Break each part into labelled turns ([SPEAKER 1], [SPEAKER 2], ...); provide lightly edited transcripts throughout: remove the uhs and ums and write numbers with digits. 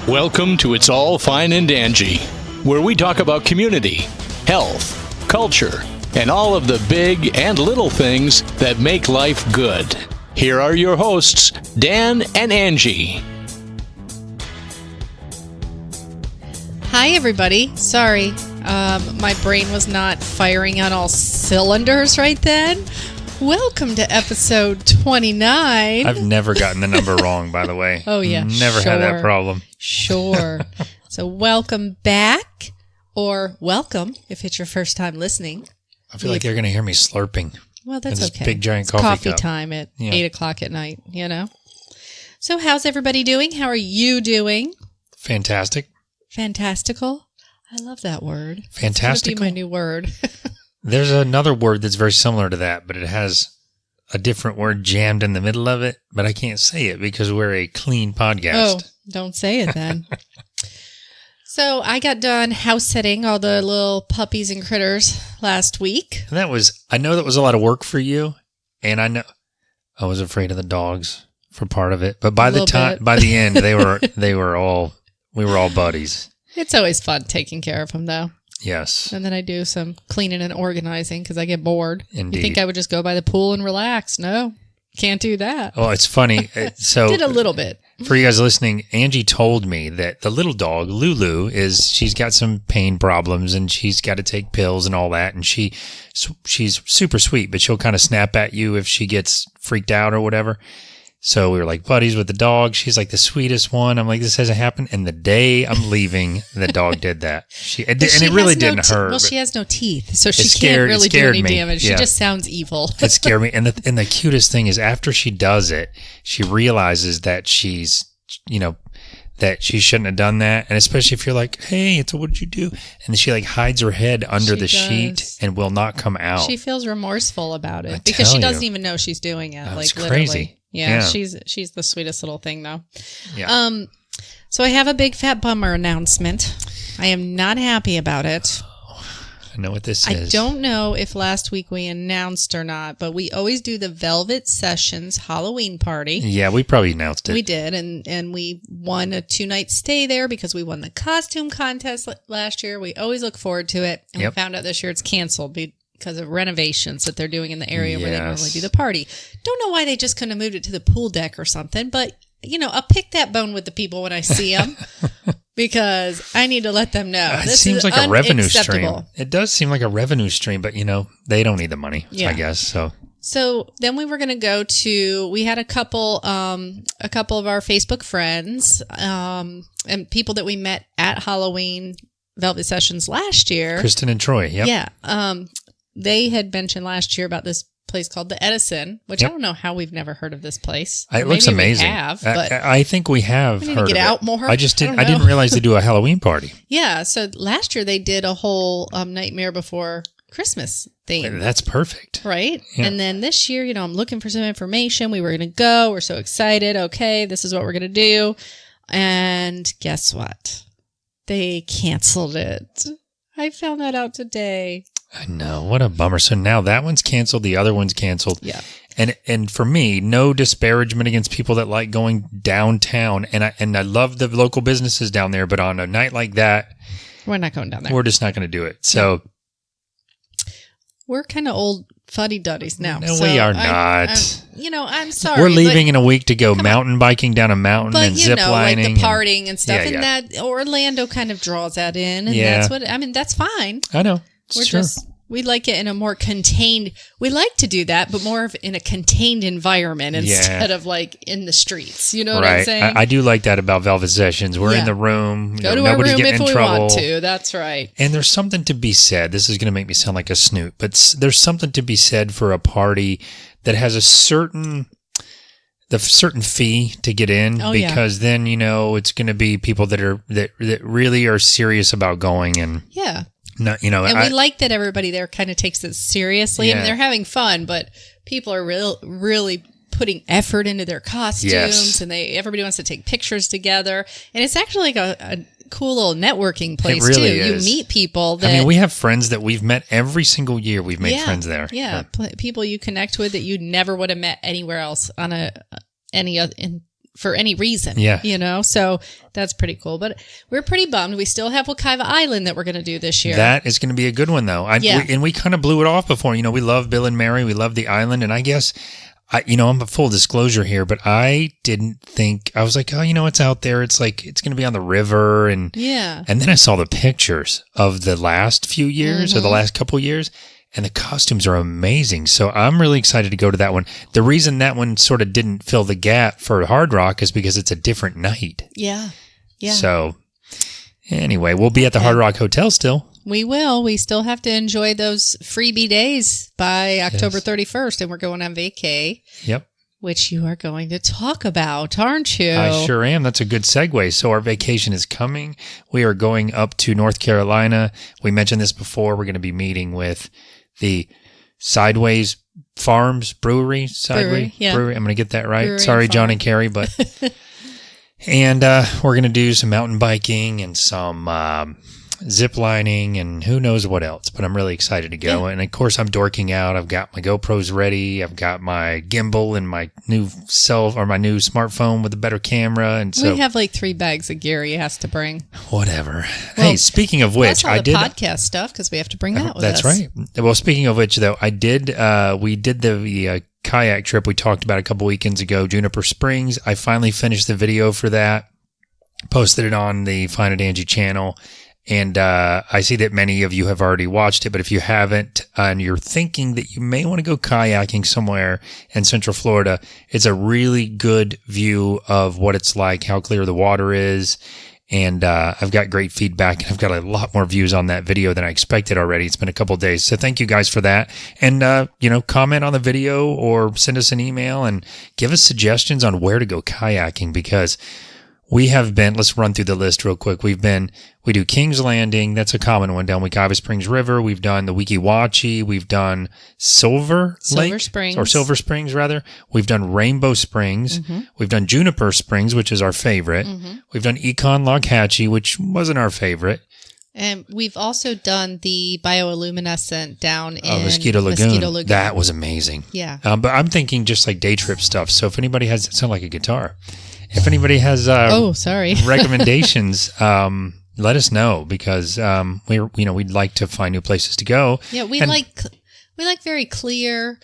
[SPEAKER 1] Welcome to It's All Fine and Dangy, where we talk about community, health, culture, and all of the big and little things that make life good. Here are your hosts, Dan and Angie.
[SPEAKER 2] Hi, everybody. Sorry, my brain was not firing on all cylinders right then. Welcome to episode 29.
[SPEAKER 3] I've never gotten the number wrong, by the way.
[SPEAKER 2] Oh, yeah.
[SPEAKER 3] Never had that problem.
[SPEAKER 2] Sure. So welcome back, or welcome if it's your first time listening.
[SPEAKER 3] I feel like you're going to hear me slurping.
[SPEAKER 2] Well, that's
[SPEAKER 3] this
[SPEAKER 2] okay.
[SPEAKER 3] Big giant
[SPEAKER 2] it's
[SPEAKER 3] coffee cup.
[SPEAKER 2] Time at 8 o'clock at night, you know? So how's everybody doing? How are you doing?
[SPEAKER 3] Fantastic.
[SPEAKER 2] Fantastical? I love that word.
[SPEAKER 3] Fantastical?
[SPEAKER 2] It's going to be my new word.
[SPEAKER 3] There's another word that's very similar to that, but it has a different word jammed in the middle of it, but I can't say it because we're a clean podcast.
[SPEAKER 2] Oh, don't say it then. So I got done house sitting all the little puppies and critters last week.
[SPEAKER 3] And I know that was a lot of work for you, and I know I was afraid of the dogs for part of it, but by the end, we were all buddies.
[SPEAKER 2] It's always fun taking care of them, though.
[SPEAKER 3] Yes.
[SPEAKER 2] And then I do some cleaning and organizing because I get bored.
[SPEAKER 3] Indeed.
[SPEAKER 2] You think I would just go by the pool and relax? No, can't do that.
[SPEAKER 3] Oh, it's funny. So
[SPEAKER 2] did a little bit.
[SPEAKER 3] For you guys listening, Angie told me that the little dog, Lulu, she's got some pain problems and she's got to take pills and all that. And she's super sweet, but she'll kind of snap at you if she gets freaked out or whatever. So we were like buddies with the dog. She's like the sweetest one. I'm like, this hasn't happened. And the day I'm leaving, the dog did that. It really didn't hurt.
[SPEAKER 2] Well, she has no teeth, so she can't really do any damage. Yeah. She just sounds evil.
[SPEAKER 3] It scared me. And the cutest thing is after she does it, she realizes that that she shouldn't have done that. And especially if you're like, hey, what did you do? And she like hides her head under the sheet and will not come out.
[SPEAKER 2] She feels remorseful about it because she doesn't even know she's doing it.
[SPEAKER 3] That's
[SPEAKER 2] like
[SPEAKER 3] crazy.
[SPEAKER 2] Literally. Yeah, she's the sweetest little thing, though.
[SPEAKER 3] Yeah.
[SPEAKER 2] So I have a big fat bummer announcement. I am not happy about it.
[SPEAKER 3] I know what this is.
[SPEAKER 2] I don't know if last week we announced or not, but we always do the Velvet Sessions Halloween party.
[SPEAKER 3] Yeah, we probably announced it.
[SPEAKER 2] We did, and we won a 2-night stay there because we won the costume contest last year. We always look forward to it, and we found out this year it's canceled because of renovations that they're doing in the area where they normally do the party. Don't know why they just couldn't have moved it to the pool deck or something, but, I'll pick that bone with the people when I see them because I need to let them know.
[SPEAKER 3] It seems like a revenue stream. It does seem like a revenue stream, but, they don't need the money, I guess, So
[SPEAKER 2] then we were going to we had a couple of our Facebook friends and people that we met at Halloween Velvet Sessions last year.
[SPEAKER 3] Kristen and Troy, yep.
[SPEAKER 2] Yeah. They had mentioned last year about this place called the Edison, which I don't know how we've never heard of this place.
[SPEAKER 3] It looks amazing.
[SPEAKER 2] We have, but
[SPEAKER 3] I think we have
[SPEAKER 2] we need
[SPEAKER 3] heard
[SPEAKER 2] to get
[SPEAKER 3] of
[SPEAKER 2] out
[SPEAKER 3] it.
[SPEAKER 2] more.
[SPEAKER 3] I didn't realize they do a Halloween party.
[SPEAKER 2] Yeah, so last year they did a whole Nightmare Before Christmas theme.
[SPEAKER 3] That's perfect.
[SPEAKER 2] Right?
[SPEAKER 3] Yeah.
[SPEAKER 2] And then this year, I'm looking for some information. We were going to go. We're so excited. Okay, this is what we're going to do. And guess what? They canceled it. I found that out today.
[SPEAKER 3] I know. What a bummer. So now that one's canceled. The other one's canceled.
[SPEAKER 2] Yeah.
[SPEAKER 3] And for me, no disparagement against people that like going downtown. And I love the local businesses down there. But on a night like that,
[SPEAKER 2] we're not going down there.
[SPEAKER 3] We're just not going to do it. So
[SPEAKER 2] we're kind of old fuddy-duddies now.
[SPEAKER 3] No, so we are not.
[SPEAKER 2] I'm sorry.
[SPEAKER 3] We're leaving in a week to go mountain biking down a mountain and zip lining.
[SPEAKER 2] Like the partying and stuff. And that Orlando kind of draws that in. And that's fine.
[SPEAKER 3] I know.
[SPEAKER 2] We like it in a more contained, we like to do that, but more of in a contained environment instead of like in the streets. You know what I'm saying?
[SPEAKER 3] I do like that about Velvet Sessions. We're in the room.
[SPEAKER 2] Go to our room if we want to. That's right.
[SPEAKER 3] And there's something to be said. This is going to make me sound like a snoot, but there's something to be said for a party that has a certain fee to get in because then, it's going to be people that really are serious about going and no, and
[SPEAKER 2] we like that everybody there kind of takes it seriously. I mean, they're having fun, but people are really putting effort into their costumes, and everybody wants to take pictures together. And it's actually like a cool little networking place too.
[SPEAKER 3] Is.
[SPEAKER 2] You meet people that...
[SPEAKER 3] I mean, we have friends that we've met every single year. We've made friends there.
[SPEAKER 2] Yeah, people you connect with that you never would have met anywhere else on in for any reason.
[SPEAKER 3] Yeah.
[SPEAKER 2] So that's pretty cool. But we're pretty bummed. We still have Wekiva Island that we're going to do this year.
[SPEAKER 3] That is going to be a good one, though. We kind of blew it off before. We love Bill and Mary. We love the island. And I guess, I'm a full disclosure here, but I didn't think, I was like, oh, it's out there. It's like, it's going to be on the river. And then I saw the pictures of the last few years or the last couple years. And the costumes are amazing. So I'm really excited to go to that one. The reason that one sort of didn't fill the gap for Hard Rock is because it's a different night.
[SPEAKER 2] Yeah.
[SPEAKER 3] So anyway, we'll be at the Hard Rock Hotel still.
[SPEAKER 2] We will. We still have to enjoy those freebie days by October 31st. And we're going on vacay.
[SPEAKER 3] Yep.
[SPEAKER 2] Which you are going to talk about, aren't you?
[SPEAKER 3] I sure am. That's a good segue. So our vacation is coming. We are going up to North Carolina. We mentioned this before. We're going to be meeting with the Sideways Farms Brewery. Brewery. I'm going to get that right.
[SPEAKER 2] Brewery
[SPEAKER 3] Sorry, John and Carrie, but and we're going to do some mountain biking and some zip lining and who knows what else. But I'm really excited to go. And of course, I'm dorking out. I've got my GoPros ready. I've got my gimbal and my new my new smartphone with a better camera. And so
[SPEAKER 2] we have like 3 bags of gear he has to bring.
[SPEAKER 3] Whatever. Well, hey, speaking of which,
[SPEAKER 2] I did podcast stuff because we have to bring that with us.
[SPEAKER 3] That's right. Well, speaking of which, though, we did the kayak trip we talked about a couple weekends ago, Juniper Springs. I finally finished the video for that, posted it on the Find It Angie channel. And I see that many of you have already watched it, but if you haven't and you're thinking that you may want to go kayaking somewhere in Central Florida, it's a really good view of what it's like, how clear the water is. And I've got great feedback, and I've got a lot more views on that video than I expected already. It's been a couple of days. So thank you guys for that. And, comment on the video or send us an email and give us suggestions on where to go kayaking, because we have been, let's run through the list real quick. We do King's Landing. That's a common one down Wekiva Springs River. We've done the Weeki Wachee. We've done Silver Springs rather. We've done Rainbow Springs. Mm-hmm. We've done Juniper Springs, which is our favorite. Mm-hmm. We've done Econ Lockhatchee, which wasn't our favorite.
[SPEAKER 2] And we've also done the bioluminescent down in
[SPEAKER 3] Mosquito Lagoon. That was amazing.
[SPEAKER 2] Yeah.
[SPEAKER 3] But I'm thinking just like day trip stuff. So if anybody has, it sounds like a guitar. If anybody has recommendations, let us know, because we'd like to find new places to go.
[SPEAKER 2] Yeah, we like very clear,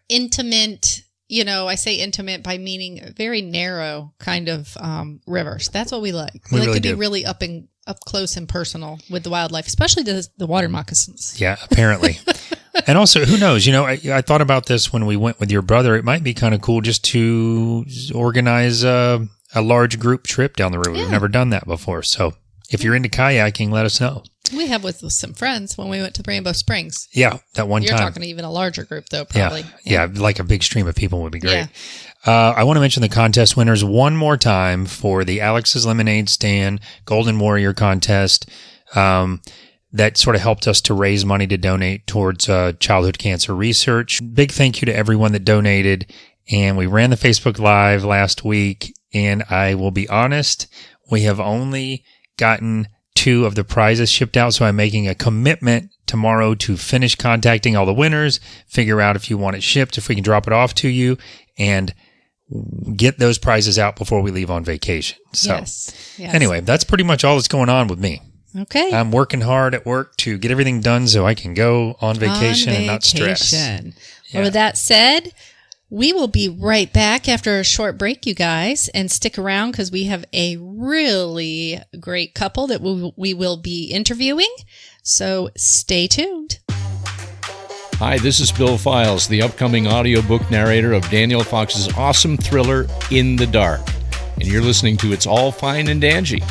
[SPEAKER 2] intimate. I say intimate by meaning very narrow kind of rivers. That's what we like. We like really to be really up close and personal with the wildlife, especially the water moccasins.
[SPEAKER 3] Yeah, apparently. And also, who knows? I thought about this when we went with your brother. It might be kind of cool just to organize a large group trip down the river. Yeah. We've never done that before. So if you're into kayaking, let us know.
[SPEAKER 2] We have with some friends when we went to Rainbow Springs.
[SPEAKER 3] Yeah, that one time.
[SPEAKER 2] You're talking even a larger group, though, probably.
[SPEAKER 3] Yeah, like a big stream of people would be great. Yeah. I want to mention the contest winners one more time for the Alex's Lemonade Stand Golden Warrior contest. That sort of helped us to raise money to donate towards childhood cancer research. Big thank you to everyone that donated. And we ran the Facebook Live last week. And I will be honest, we have only gotten 2 of the prizes shipped out. So I'm making a commitment tomorrow to finish contacting all the winners, figure out if you want it shipped, if we can drop it off to you, and get those prizes out before we leave on vacation. So Anyway, that's pretty much all that's going on with me.
[SPEAKER 2] Okay.
[SPEAKER 3] I'm working hard at work to get everything done so I can go on vacation and not stress.
[SPEAKER 2] Well, with that said, we will be right back after a short break, you guys, and stick around because we have a really great couple that we will be interviewing. So stay tuned.
[SPEAKER 1] Hi, this is Bill Files, the upcoming audiobook narrator of Daniel Fox's awesome thriller, In the Dark. And you're listening to It's All Fine and Angie.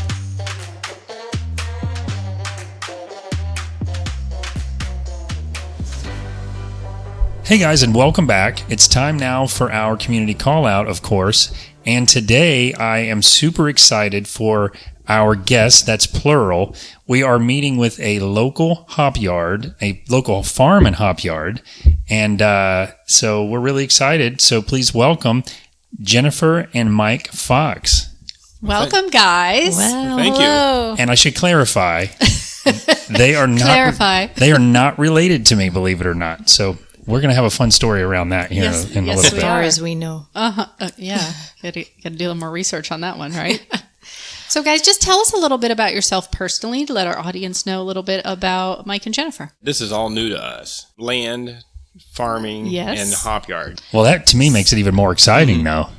[SPEAKER 3] Hey guys, and welcome back. It's time now for our community call out, of course. And today I am super excited for our guest, that's plural. We are meeting with a local HopYard, a local farm and HopYard. And so we're really excited. So please welcome Jennifer and Mike Fox.
[SPEAKER 2] Welcome, guys.
[SPEAKER 4] Well, thank you.
[SPEAKER 3] And I should clarify, they are not related to me, believe it or not. So we're going to have a fun story around that here in a little
[SPEAKER 2] we
[SPEAKER 3] bit.
[SPEAKER 2] are.
[SPEAKER 4] As far as we know.
[SPEAKER 2] Yeah. Got to do a little more research on that one, right? So, guys, just tell us a little bit about yourself personally to let our audience know a little bit about Mike and Jennifer.
[SPEAKER 5] This is all new to us. Land, farming, and HopYard.
[SPEAKER 3] Well, that to me makes it even more exciting now.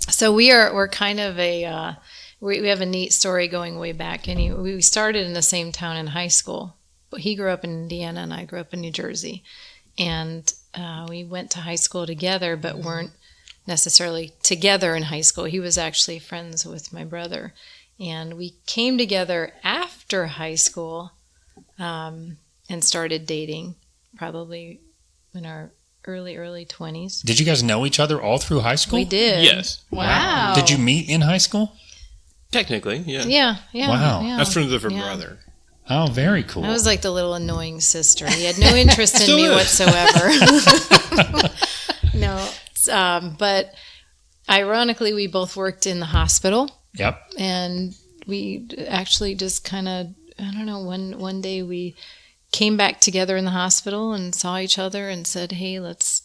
[SPEAKER 4] So we're kind of a we have a neat story going way back. And we started in the same town in high school. But he grew up in Indiana and I grew up in New Jersey. And we went to high school together, but weren't necessarily together in high school. He was actually friends with my brother. And we came together after high school and started dating probably in our early 20s.
[SPEAKER 3] Did you guys know each other all through high school?
[SPEAKER 4] We did.
[SPEAKER 5] Yes.
[SPEAKER 2] Wow.
[SPEAKER 3] Did you meet in high school?
[SPEAKER 5] Technically, yeah.
[SPEAKER 4] Yeah.
[SPEAKER 3] Wow.
[SPEAKER 4] Yeah.
[SPEAKER 5] That's from a different brother.
[SPEAKER 3] Oh, very cool.
[SPEAKER 4] I was like the little annoying sister. He had no interest in
[SPEAKER 5] Still
[SPEAKER 4] me
[SPEAKER 5] is.
[SPEAKER 4] whatsoever. No. But ironically, we both worked in the hospital.
[SPEAKER 3] Yep.
[SPEAKER 4] And we actually just kind of, I don't know, one day we came back together in the hospital and saw each other and said, hey, let's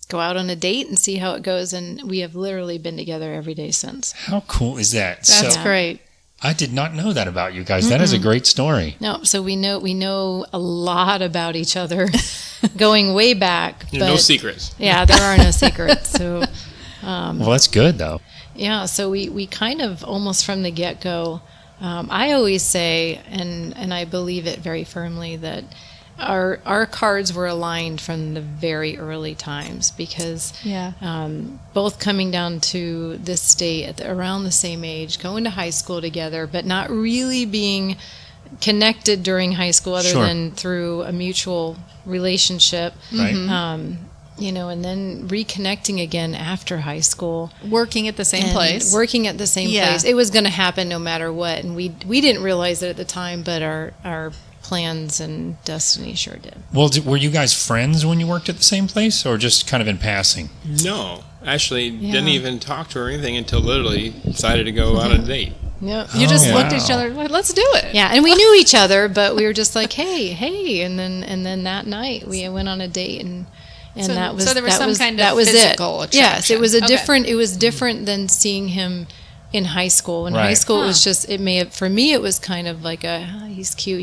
[SPEAKER 4] go out on a date and see how it goes. And we have literally been together every day since.
[SPEAKER 3] How cool is that?
[SPEAKER 2] That's great.
[SPEAKER 3] I did not know that about you guys. That is a great story.
[SPEAKER 4] No, so we know a lot about each other going way back.
[SPEAKER 5] There's no secrets.
[SPEAKER 4] Yeah, there are no secrets. So
[SPEAKER 3] Well, that's good, though.
[SPEAKER 4] yeah, so we kind of almost from the get-go, I always say, and I believe it very firmly, that our cards were aligned from the very early times because both coming down to this state around the same age, going to high school together, but not really being connected during high school other
[SPEAKER 3] Sure.
[SPEAKER 4] than through a mutual relationship.
[SPEAKER 3] Right.
[SPEAKER 4] And then reconnecting again after high school.
[SPEAKER 2] Working at the same
[SPEAKER 4] And
[SPEAKER 2] place.
[SPEAKER 4] Working at the same
[SPEAKER 2] Yeah.
[SPEAKER 4] place. It was going to happen no matter what. And we didn't realize it at the time, but our plans and destiny sure did.
[SPEAKER 3] Well, were you guys friends when you worked at the same place or just kind of in passing?
[SPEAKER 5] No. Actually, didn't even talk to her or anything until literally decided to go on a date.
[SPEAKER 4] Yep.
[SPEAKER 2] You just
[SPEAKER 3] Oh,
[SPEAKER 2] looked at
[SPEAKER 3] wow.
[SPEAKER 2] each other like, let's do it.
[SPEAKER 4] Yeah, and we knew each other, but we were just like, hey, and then that night we went on a date and
[SPEAKER 2] So-
[SPEAKER 4] that was
[SPEAKER 2] so there was
[SPEAKER 4] that
[SPEAKER 2] some
[SPEAKER 4] was,
[SPEAKER 2] kind of
[SPEAKER 4] that was
[SPEAKER 2] physical
[SPEAKER 4] it. Yes, it was
[SPEAKER 2] attraction.
[SPEAKER 4] it was different than seeing him in high school. In high
[SPEAKER 3] Right.
[SPEAKER 4] school, it was just for me it was kind of like he's cute.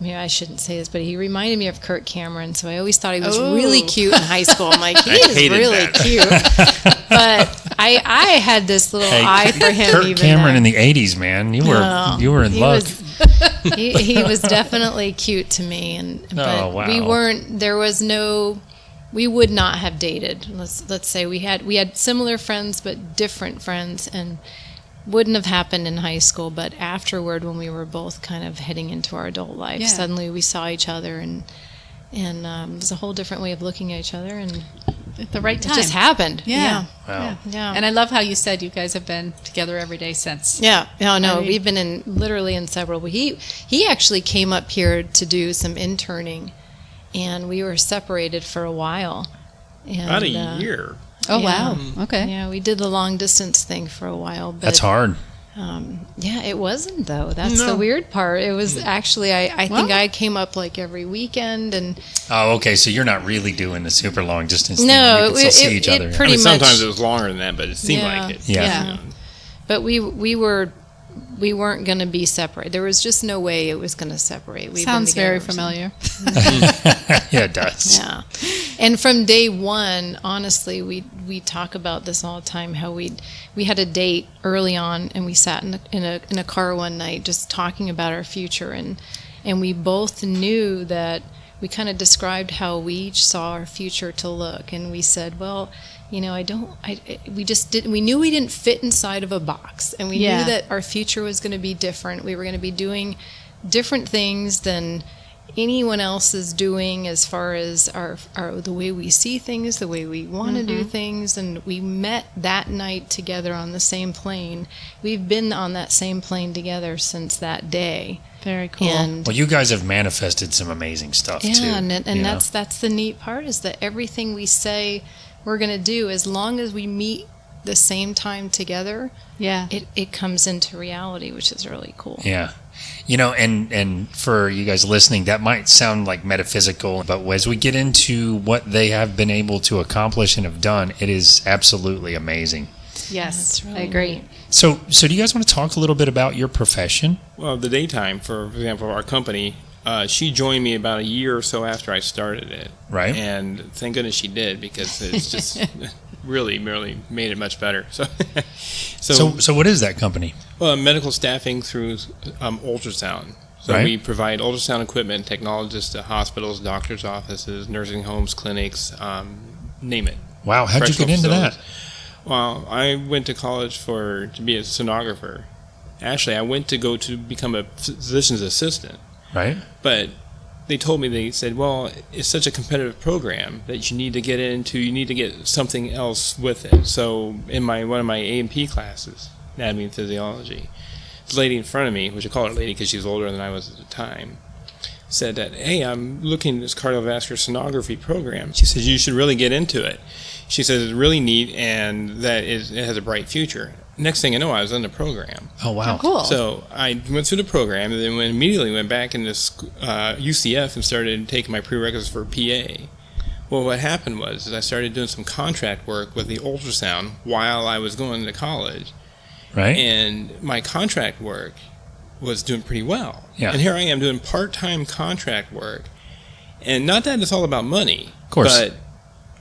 [SPEAKER 4] I shouldn't say this, but he reminded me of Kirk Cameron. So I always thought he was really cute in high school. I'm like, he is
[SPEAKER 5] hated
[SPEAKER 4] really
[SPEAKER 5] that.
[SPEAKER 4] cute. But I had this little eye for him.
[SPEAKER 3] Kurt
[SPEAKER 4] even
[SPEAKER 3] Cameron
[SPEAKER 4] then.
[SPEAKER 3] in the 80s, man. You were in
[SPEAKER 4] He
[SPEAKER 3] luck.
[SPEAKER 4] he was definitely cute to me, but
[SPEAKER 3] wow.
[SPEAKER 4] we weren't. There was no. We would not have dated. Let's say we had similar friends but different friends, and wouldn't have happened in high school. But afterward, when we were both kind of heading into our adult life,
[SPEAKER 2] Yeah.
[SPEAKER 4] suddenly we saw each other, and it was a whole different way of looking at each other, and
[SPEAKER 2] At the right
[SPEAKER 4] it
[SPEAKER 2] time.
[SPEAKER 4] just happened.
[SPEAKER 2] Yeah.
[SPEAKER 3] Wow.
[SPEAKER 4] Yeah.
[SPEAKER 2] And I love how you said you guys have been together every day since.
[SPEAKER 4] Yeah, no,
[SPEAKER 2] I mean-
[SPEAKER 4] we've been literally inseparable. He actually came up here to do some interning, and we were separated for a while. And,
[SPEAKER 5] About a year.
[SPEAKER 2] Oh,
[SPEAKER 4] Yeah.
[SPEAKER 2] wow. Okay.
[SPEAKER 4] Yeah, we did the long distance thing for a while. But,
[SPEAKER 3] That's hard.
[SPEAKER 4] Yeah, it wasn't though. That's
[SPEAKER 5] No.
[SPEAKER 4] the weird part. It was actually I think
[SPEAKER 2] Well-
[SPEAKER 4] I came up like every weekend, and
[SPEAKER 3] Oh, okay. So you're not really doing the super long distance thing.
[SPEAKER 4] No,
[SPEAKER 3] You can still
[SPEAKER 4] it-
[SPEAKER 3] see
[SPEAKER 4] it-
[SPEAKER 3] each
[SPEAKER 4] it
[SPEAKER 3] other.
[SPEAKER 4] pretty-
[SPEAKER 5] Sometimes
[SPEAKER 4] much-
[SPEAKER 5] it was longer than that, but it seemed
[SPEAKER 4] Yeah.
[SPEAKER 5] like it.
[SPEAKER 3] Yeah.
[SPEAKER 4] but we weren't going to be separate. There was just no way it was going to separate. We've been
[SPEAKER 2] Sounds very
[SPEAKER 4] together
[SPEAKER 2] familiar.
[SPEAKER 3] Yeah, it does.
[SPEAKER 4] Yeah, and from day one, honestly, we talk about this all the time. How we had a date early on, and we sat in a car one night just talking about our future, and we both knew that we kind of described how we each saw our future to look, and we said, well, we knew we didn't fit inside of a box, and we
[SPEAKER 2] Yeah.
[SPEAKER 4] knew that our future was going to be different. We were going to be doing different things than anyone else is doing as far as our the way we see things, the way we want to do things, and we met that night together on the same plane. We've been on that same plane together since that day.
[SPEAKER 2] Very cool.
[SPEAKER 4] And
[SPEAKER 3] Well, you guys have manifested some amazing stuff too.
[SPEAKER 4] yeah, and
[SPEAKER 3] you know?
[SPEAKER 4] that's the neat part is that everything we say we're going to do, as long as we meet the same time together,
[SPEAKER 2] Yeah.
[SPEAKER 4] it comes into reality, which is really cool.
[SPEAKER 3] Yeah. And for you guys listening, that might sound like metaphysical, but as we get into what they have been able to accomplish and have done, it is absolutely amazing.
[SPEAKER 2] Yes,
[SPEAKER 4] That's really
[SPEAKER 2] I agree.
[SPEAKER 4] neat.
[SPEAKER 3] So do you guys want to talk a little bit about your profession?
[SPEAKER 5] Well, the daytime, for example, our company, she joined me about a year or so after I started it.
[SPEAKER 3] Right.
[SPEAKER 5] And thank goodness she did, because it's just really made it much better.
[SPEAKER 3] So what is that company?
[SPEAKER 5] Well, medical staffing through ultrasound. So
[SPEAKER 3] Right.
[SPEAKER 5] we provide ultrasound equipment, technologists to hospitals, doctors' offices, nursing homes, clinics, name it.
[SPEAKER 3] Wow, how'd you get
[SPEAKER 5] Correctional
[SPEAKER 3] into that?
[SPEAKER 5] facilities. Well, I went to college to be a sonographer. Actually, I went to go to become a physician's assistant.
[SPEAKER 3] Right.
[SPEAKER 5] But they said, well, it's such a competitive program that you need to get into, you need to get something else with it. So in one of my A&P classes, anatomy and physiology, this lady in front of me, which I call her lady because she was older than I was at the time, said that, hey, I'm looking at this cardiovascular sonography program. She says, you should really get into it. She says it's really neat and that it has a bright future. Next thing I know, I was in the program.
[SPEAKER 3] Oh, wow.
[SPEAKER 2] Cool.
[SPEAKER 5] So I went through the program and then immediately went back into UCF and started taking my prerequisites for PA. Well, what happened was I started doing some contract work with the ultrasound while I was going to college.
[SPEAKER 3] Right.
[SPEAKER 5] And my contract work was doing pretty well.
[SPEAKER 3] Yeah.
[SPEAKER 5] And here I am doing part-time contract work. And not that it's all about money.
[SPEAKER 3] Of course.
[SPEAKER 5] But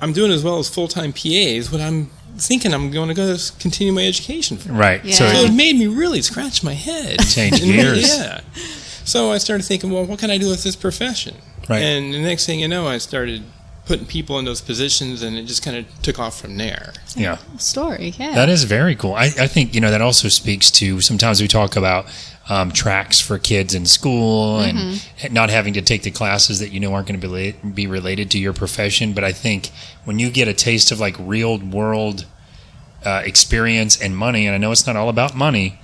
[SPEAKER 5] I'm doing as well as full-time PAs what I'm thinking I'm going to go continue my education for.
[SPEAKER 3] Right.
[SPEAKER 2] Yeah.
[SPEAKER 5] So
[SPEAKER 3] So
[SPEAKER 5] it made me really scratch my head.
[SPEAKER 3] Change
[SPEAKER 5] And
[SPEAKER 3] gears.
[SPEAKER 5] Yeah. So I started thinking, well, what can I do with this profession?
[SPEAKER 3] Right.
[SPEAKER 5] And the next thing you know, I started putting people in those positions, and it just kind of took off from there.
[SPEAKER 3] yeah.
[SPEAKER 2] Story, yeah.
[SPEAKER 3] That is very cool. I think, that also speaks to, sometimes we talk about tracks for kids in school and not having to take the classes that aren't going to be related to your profession. But I think when you get a taste of like real world experience and money, and I know it's not all about money,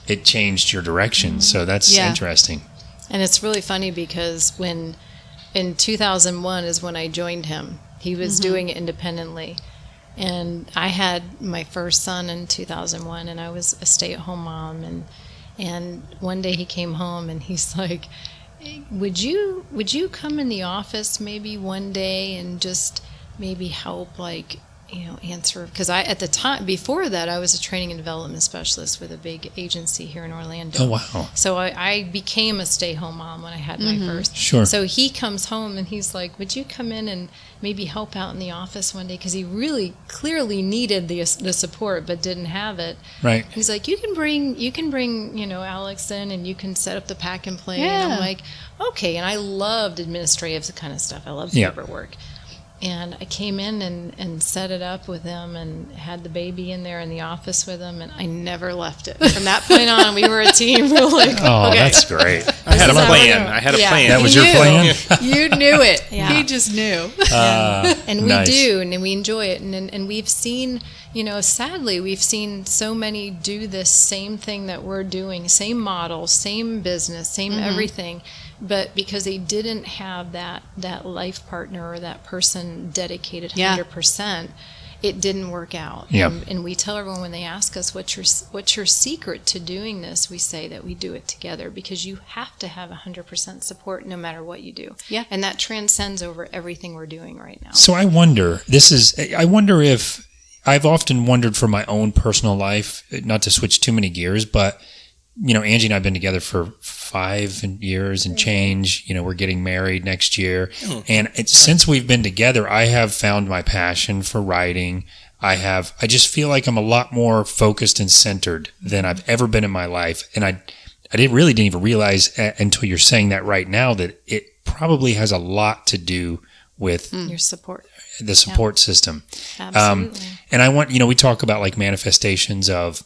[SPEAKER 3] it changed your direction. So that's interesting.
[SPEAKER 4] And it's really funny because in 2001 is when I joined him. He was doing it independently. And I had my first son in 2001, and I was a stay-at-home mom. And one day he came home, and he's like, would you come in the office maybe one day and just maybe help, like, answer? Because at the time, before that, I was a training and development specialist with a big agency here in Orlando.
[SPEAKER 3] Oh, wow.
[SPEAKER 4] So I became a stay-home mom when I had my first.
[SPEAKER 3] Sure.
[SPEAKER 4] So he comes home and he's like, would you come in and maybe help out in the office one day? Because he really clearly needed the support but didn't have it.
[SPEAKER 3] Right.
[SPEAKER 4] He's like, you can bring Alex in and you can set up the pack and play.
[SPEAKER 2] Yeah.
[SPEAKER 4] And I'm like, okay. And I loved administrative kind of stuff. I loved
[SPEAKER 3] Yeah.
[SPEAKER 4] paperwork. And I came in and set it up with him and had the baby in there in the office with him, and I never left it. From that point on, we were a team. We were like,
[SPEAKER 3] Oh,
[SPEAKER 4] okay.
[SPEAKER 3] that's great.
[SPEAKER 5] I had a
[SPEAKER 4] is how
[SPEAKER 5] plan.
[SPEAKER 4] we're doing.
[SPEAKER 5] I had a
[SPEAKER 4] Yeah.
[SPEAKER 5] plan.
[SPEAKER 3] That was
[SPEAKER 2] You
[SPEAKER 3] your
[SPEAKER 2] knew.
[SPEAKER 3] plan?
[SPEAKER 2] You knew it.
[SPEAKER 4] Yeah.
[SPEAKER 2] He just knew.
[SPEAKER 4] And we
[SPEAKER 3] Nice.
[SPEAKER 4] do, and we enjoy it. And we've seen, sadly, we've seen so many do this same thing that we're doing, same model, same business, same everything. But because they didn't have that life partner or that person dedicated 100%, it didn't work out.
[SPEAKER 3] Yeah.
[SPEAKER 4] And we tell everyone when they ask us, what's your secret to doing this? We say that we do it together because you have to have 100% support no matter what you do.
[SPEAKER 2] Yeah.
[SPEAKER 4] And that transcends over everything we're doing right now.
[SPEAKER 3] So I wonder if I've often wondered for my own personal life, not to switch too many gears, but Angie and I have been together for 5 years and change. We're getting married next year. And since we've been together, I have found my passion for writing. I just feel like I'm a lot more focused and centered than I've ever been in my life. And I really didn't even realize until you're saying that right now that it probably has a lot to do with
[SPEAKER 4] Your support.
[SPEAKER 3] the support system.
[SPEAKER 4] Absolutely.
[SPEAKER 3] And I want, we talk about like manifestations of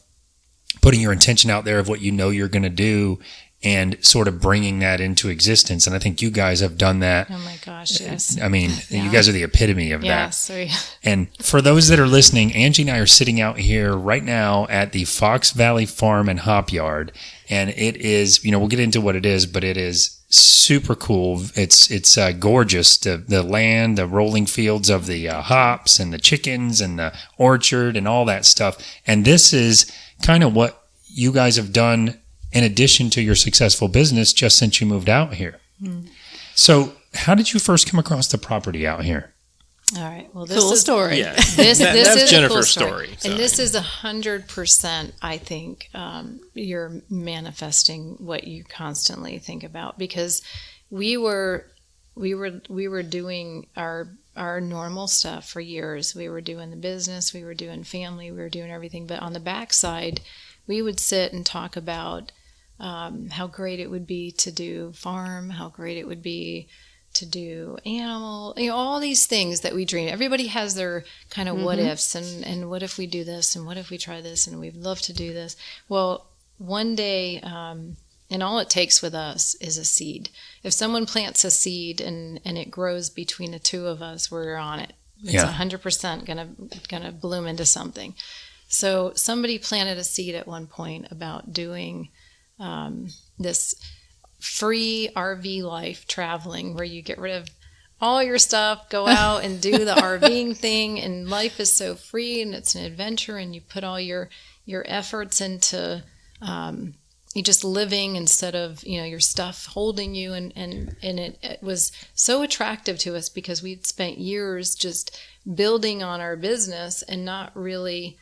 [SPEAKER 3] putting your intention out there of what you're going to do. and sort of bringing that into existence. And I think you guys have done that.
[SPEAKER 4] Oh my gosh, yes.
[SPEAKER 3] I mean, you guys are the epitome of that.
[SPEAKER 4] Sorry.
[SPEAKER 3] And for those that are listening, Angie and I are sitting out here right now at the Fox Valley Farm and HopYard. And it is, we'll get into what it is, but it is super cool. It's gorgeous. The land, the rolling fields of the hops and the chickens and the orchard and all that stuff. And this is kind of what you guys have done in addition to your successful business just since you moved out here. So how did you first come across the property out here?
[SPEAKER 4] All right. Well, this
[SPEAKER 2] Cool
[SPEAKER 4] is
[SPEAKER 2] story.
[SPEAKER 5] Yeah.
[SPEAKER 4] This
[SPEAKER 5] That's
[SPEAKER 4] is
[SPEAKER 5] Jennifer's
[SPEAKER 4] a cool story.
[SPEAKER 5] story.
[SPEAKER 4] And this is 100%, I think, you're manifesting what you constantly think about, because we were doing our normal stuff for years. We were doing the business, we were doing family, we were doing everything. But on the backside, we would sit and talk about how great it would be to do farm, how great it would be to do animal, all these things that we dream. Everybody has their kind of what ifs, and what if we do this, and what if we try this, and we'd love to do this. Well, one day, and all it takes with us is a seed. If someone plants a seed and it grows between the two of us, we're on it. It's 100% gonna bloom into something. So somebody planted a seed at one point about doing this free RV life, traveling, where you get rid of all your stuff, go out and do the RVing thing, and life is so free and it's an adventure, and you put all your efforts into you just living instead of your stuff holding you, and it was so attractive to us because we'd spent years just building on our business and not really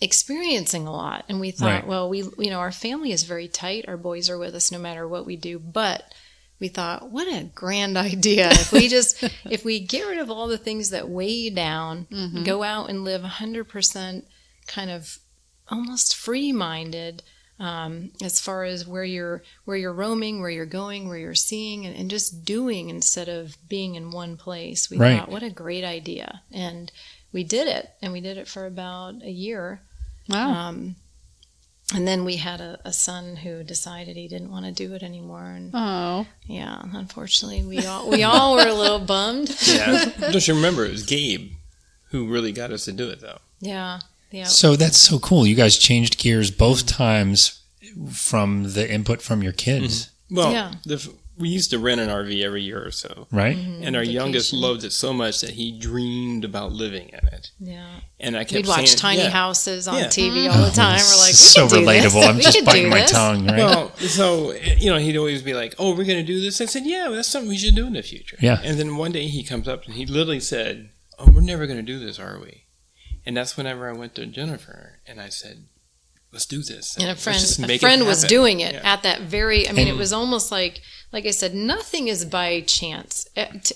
[SPEAKER 4] experiencing a lot. And we thought, well, we our family is very tight. Our boys are with us no matter what we do. But we thought, what a grand idea if we get rid of all the things that weigh you down, go out and live 100% kind of almost free-minded, as far as where you're roaming, where you're going, where you're seeing, and just doing instead of being in one place. We thought, what a great idea. And we did it, and we did it for about a year.
[SPEAKER 2] Wow.
[SPEAKER 4] And then we had a son who decided he didn't want to do it anymore. And yeah, unfortunately, we all were a little bummed.
[SPEAKER 5] Yeah. Don't you remember, it was Gabe who really got us to do it, though.
[SPEAKER 4] Yeah.
[SPEAKER 3] So that's so cool. You guys changed gears both times from the input from your kids.
[SPEAKER 5] Well, we used to rent an RV every year or so.
[SPEAKER 3] Right.
[SPEAKER 5] And our youngest loved it so much that he dreamed about living in it.
[SPEAKER 4] Yeah.
[SPEAKER 5] And I kept
[SPEAKER 4] We'd watch
[SPEAKER 5] saying,
[SPEAKER 4] tiny houses on TV all the time. We're like, we
[SPEAKER 3] so
[SPEAKER 4] could do
[SPEAKER 3] relatable.
[SPEAKER 4] This.
[SPEAKER 3] I'm
[SPEAKER 4] We
[SPEAKER 3] just
[SPEAKER 4] could
[SPEAKER 3] biting
[SPEAKER 4] do
[SPEAKER 3] my
[SPEAKER 4] this.
[SPEAKER 3] tongue, right?
[SPEAKER 5] Well, so, he'd always be like, oh, we're going to do this. I said, yeah, that's something we should do in the future.
[SPEAKER 3] Yeah.
[SPEAKER 5] And then one day he comes up and he literally said, oh, we're never going to do this, are we? And that's whenever I went to Jennifer and I said, let's do this.
[SPEAKER 4] And a
[SPEAKER 5] Let's just make it
[SPEAKER 4] friend was
[SPEAKER 5] happen.
[SPEAKER 4] doing it
[SPEAKER 5] Yeah.
[SPEAKER 4] at that very, it was almost like I said, nothing is by chance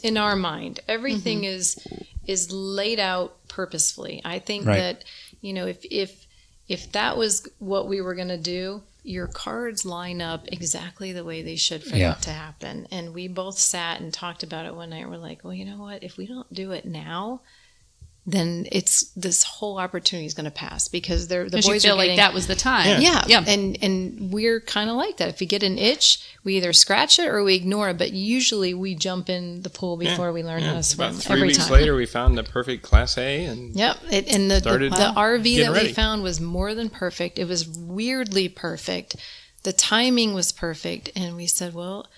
[SPEAKER 4] in our mind. Everything is laid out purposefully. I think that, if that was what we were going to do, your cards line up exactly the way they should for that to happen. And we both sat and talked about it one night. We're like, well, you know what? If we don't do it now, then this whole opportunity is going to pass, because the boys
[SPEAKER 2] you feel
[SPEAKER 4] are getting,
[SPEAKER 2] like that was the time.
[SPEAKER 4] Yeah. And we're kind of like that. If we get an itch, we either scratch it or we ignore it. But usually we jump in the pool before we learn how to swim.
[SPEAKER 5] About 3
[SPEAKER 4] every
[SPEAKER 5] weeks
[SPEAKER 4] time.
[SPEAKER 5] later, we found the perfect Class A. And
[SPEAKER 4] Yep. And the RV that
[SPEAKER 5] ready.
[SPEAKER 4] we found was more than perfect. It was weirdly perfect. The timing was perfect. And we said, well,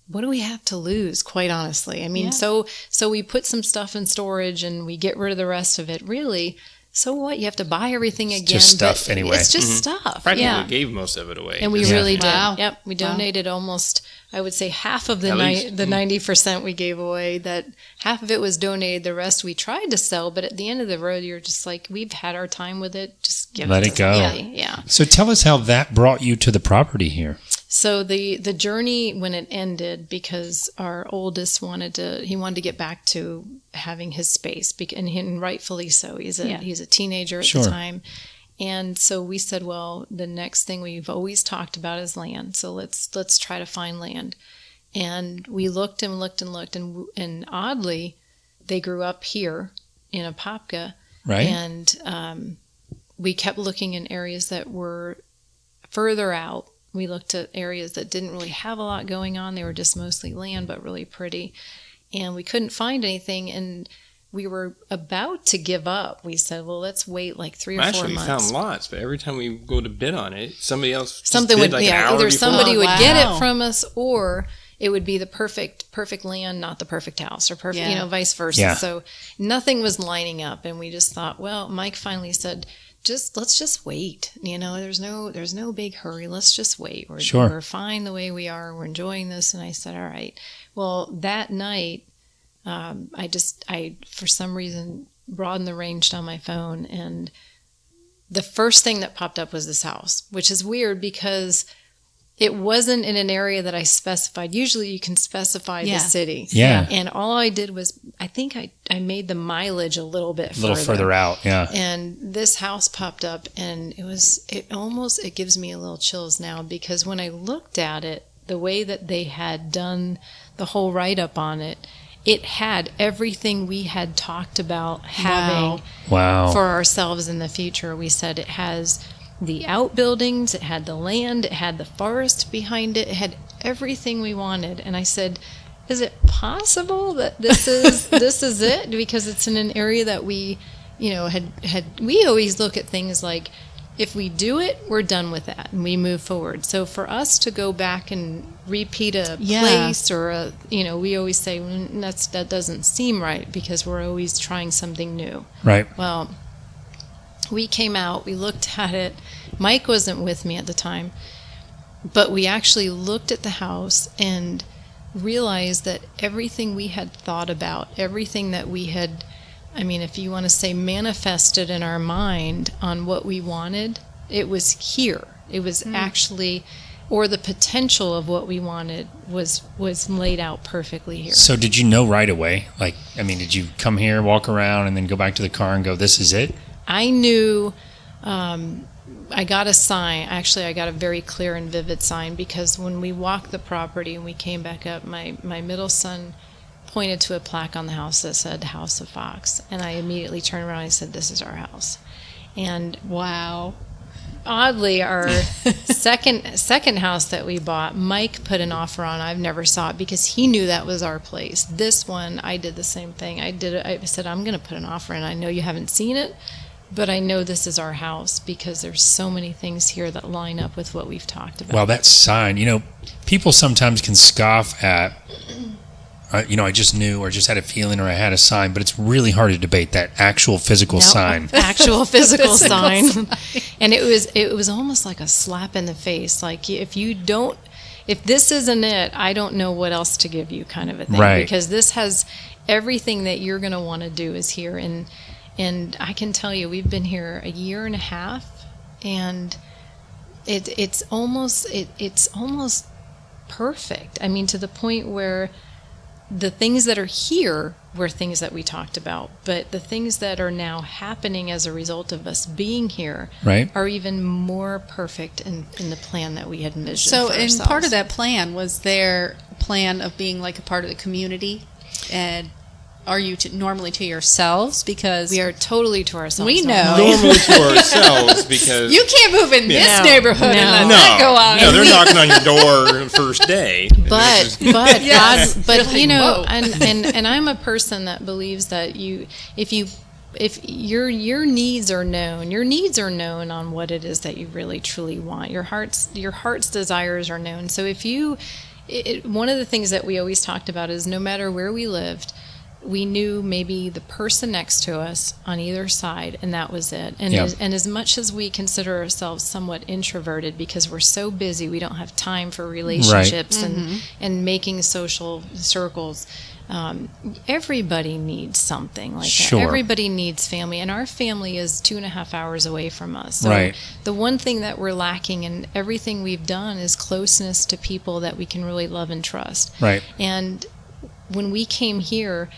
[SPEAKER 4] what do we have to lose, quite honestly? So we put some stuff in storage and we get rid of the rest of it. Really, so what? You have to buy everything again.
[SPEAKER 3] just stuff anyway.
[SPEAKER 4] It's just stuff.
[SPEAKER 5] practically gave most of it away.
[SPEAKER 4] And we really did.
[SPEAKER 2] Wow.
[SPEAKER 4] Yep. We donated almost, I would say, half of the
[SPEAKER 5] At least.
[SPEAKER 4] the 90% we gave away. That half of it was donated. The rest we tried to sell, but at the end of the road, you're just like, we've had our time with it. Just give
[SPEAKER 3] Let
[SPEAKER 4] it
[SPEAKER 3] it go.
[SPEAKER 4] Yeah.
[SPEAKER 3] So tell us how that brought you to the property here.
[SPEAKER 4] So the journey, when it ended, because our oldest wanted to get back to having his space, and rightfully so. He's a teenager at the time. And so we said, well, the next thing we've always talked about is land. So let's try to find land. And we looked and looked and looked, and oddly, they grew up here in Apopka.
[SPEAKER 3] Right.
[SPEAKER 4] And we kept looking in areas that were further out, we looked at areas that didn't really have a lot going on. They were just mostly land, but really pretty. And we couldn't find anything. And we were about to give up. We said, well, let's wait like 3 or 4 months.
[SPEAKER 5] Actually, we found lots, but every time we go to bid on it, somebody else
[SPEAKER 4] something
[SPEAKER 5] bid
[SPEAKER 4] would,
[SPEAKER 5] like an hour
[SPEAKER 4] either
[SPEAKER 5] before.
[SPEAKER 4] somebody would get it from us, or it would be the perfect land, not the perfect house, or perfect, vice versa.
[SPEAKER 3] Yeah.
[SPEAKER 4] So nothing was lining up, and we just thought, well, Mike finally said, let's just wait. There's no big hurry. Let's just wait. We're fine the way we are. We're enjoying this. And I said, all right. Well, that night, I for some reason broadened the range on my phone, and the first thing that popped up was this house, which is weird because it wasn't in an area that I specified. Usually you can specify the city.
[SPEAKER 3] Yeah.
[SPEAKER 4] And all I did was, I think I made the mileage a little bit
[SPEAKER 3] further out. Yeah.
[SPEAKER 4] And this house popped up, and it gives me a little chills now, because when I looked at it, the way that they had done the whole write-up on it, it had everything we had talked about having for ourselves in the future. We said it has the outbuildings, it had the land, it had the forest behind it, it had everything we wanted. And I said, is it possible that this is it? Because it's in an area that we, we always look at things like, if we do it, we're done with that and we move forward. So for us to go back and repeat a place or we always say that doesn't seem right, because we're always trying something new.
[SPEAKER 3] Right.
[SPEAKER 4] Well, we came out, we looked at it. Mike wasn't with me at the time, but we actually looked at the house and realized that everything we had thought about, everything that we had, if you want to say manifested in our mind on what we wanted, it was here. It was actually, or the potential of what we wanted was laid out perfectly here.
[SPEAKER 3] So did you know right away? Did you come here, walk around, and then go back to the car and go, this is it?
[SPEAKER 4] I knew, I got a sign. Actually, I got a very clear and vivid sign, because when we walked the property and we came back up, my middle son pointed to a plaque on the house that said House of Fox, and I immediately turned around and I said, this is our house. And
[SPEAKER 2] wow,
[SPEAKER 4] oddly, our second house that we bought, Mike put an offer on. I've never saw it because he knew that was our place. This one, I did the same thing. I said, I'm going to put an offer in. I know you haven't seen it, but I know this is our house, because there's so many things here that line up with what we've talked about.
[SPEAKER 3] Well, that sign, people sometimes can scoff at, I just knew, or just had a feeling, or I had a sign, but it's really hard to debate that actual physical sign.
[SPEAKER 4] Actual physical sign. And it was almost like a slap in the face. Like, if this isn't it, I don't know what else to give you, kind of a thing.
[SPEAKER 3] Right.
[SPEAKER 4] Because this has everything that you're going to want to do is here. And I can tell you, we've been here a year and a half, and it's almost perfect. To the point where the things that are here were things that we talked about, but the things that are now happening as a result of us being here are even more perfect in the plan that we had envisioned.
[SPEAKER 2] So,
[SPEAKER 4] for
[SPEAKER 2] and
[SPEAKER 4] ourselves.
[SPEAKER 2] part of that plan was their plan of being like a part of the community. And are you normally to yourselves? Because
[SPEAKER 4] we are totally to ourselves.
[SPEAKER 2] We know.
[SPEAKER 5] Normally to ourselves, because
[SPEAKER 2] you can't move in this neighborhood and let that go on.
[SPEAKER 5] No, they're knocking on your door the first day.
[SPEAKER 4] But
[SPEAKER 2] Yes.
[SPEAKER 4] God, but
[SPEAKER 2] You're like,
[SPEAKER 4] and I'm a person that believes that if your needs are known on what it is that you really truly want. Your heart's desires are known. So one of the things that we always talked about is, no matter where we lived, we knew maybe the person next to us on either side, and that was it. And as much as we consider ourselves somewhat introverted because we're so busy, we don't have time for relationships and making social circles. Everybody needs something like that. Everybody needs family, and our family is 2.5 hours away from us. So the one thing that we're lacking in everything we've done is closeness to people that we can really love and trust.
[SPEAKER 3] Right.
[SPEAKER 4] And when we came here,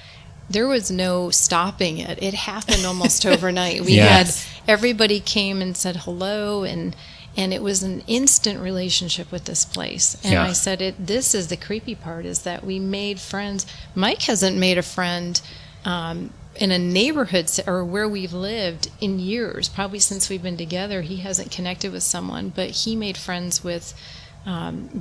[SPEAKER 4] there was no stopping it. It happened almost overnight. We had everybody came and said hello, and it was an instant relationship with this place. And I said, this is the creepy part, is that we made friends. Mike hasn't made a friend in a neighborhood or where we've lived in years, probably since we've been together. He hasn't connected with someone, but he made friends with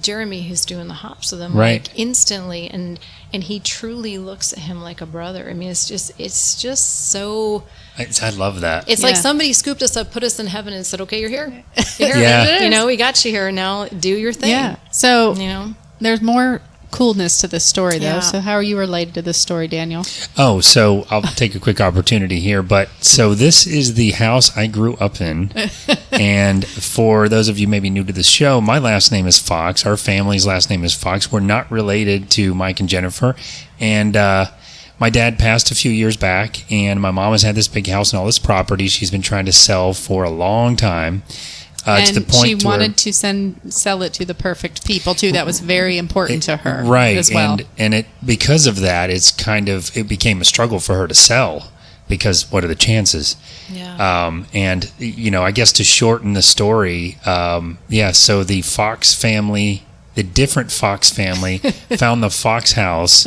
[SPEAKER 4] Jeremy, who's doing the hops with him,
[SPEAKER 3] Right.
[SPEAKER 4] like instantly, and he truly looks at him like a brother. I mean, it's just so.
[SPEAKER 3] I love that.
[SPEAKER 4] It's like
[SPEAKER 2] Yeah.
[SPEAKER 4] somebody scooped us up, put us in heaven, and said, "Okay, you're here. You're here.
[SPEAKER 3] Yeah.
[SPEAKER 4] You know, we got you here. Now do your thing."
[SPEAKER 2] Yeah. So
[SPEAKER 4] You know.
[SPEAKER 2] there's more coolness to this story, though.
[SPEAKER 4] Yeah.
[SPEAKER 2] So how are you related to this story, Daniel?
[SPEAKER 3] Oh, so I'll take a quick opportunity here. But so this is the house I grew up in. And for those of you maybe new to the show, my last name is Fox. Our family's last name is Fox. We're not related to Mike and Jennifer. And my dad passed a few years back, and my mom has had this big house and all this property she's been trying to sell for a long time.
[SPEAKER 2] And
[SPEAKER 3] to the point
[SPEAKER 2] she
[SPEAKER 3] to where-
[SPEAKER 2] wanted to sell it to the perfect people too. That was very important to her,
[SPEAKER 3] right?
[SPEAKER 2] As well.
[SPEAKER 3] And it because of that, it became a struggle for her to sell because what are the chances?
[SPEAKER 4] Yeah.
[SPEAKER 3] And I guess to shorten the story, so the Fox family, the different Fox family, found the Fox house.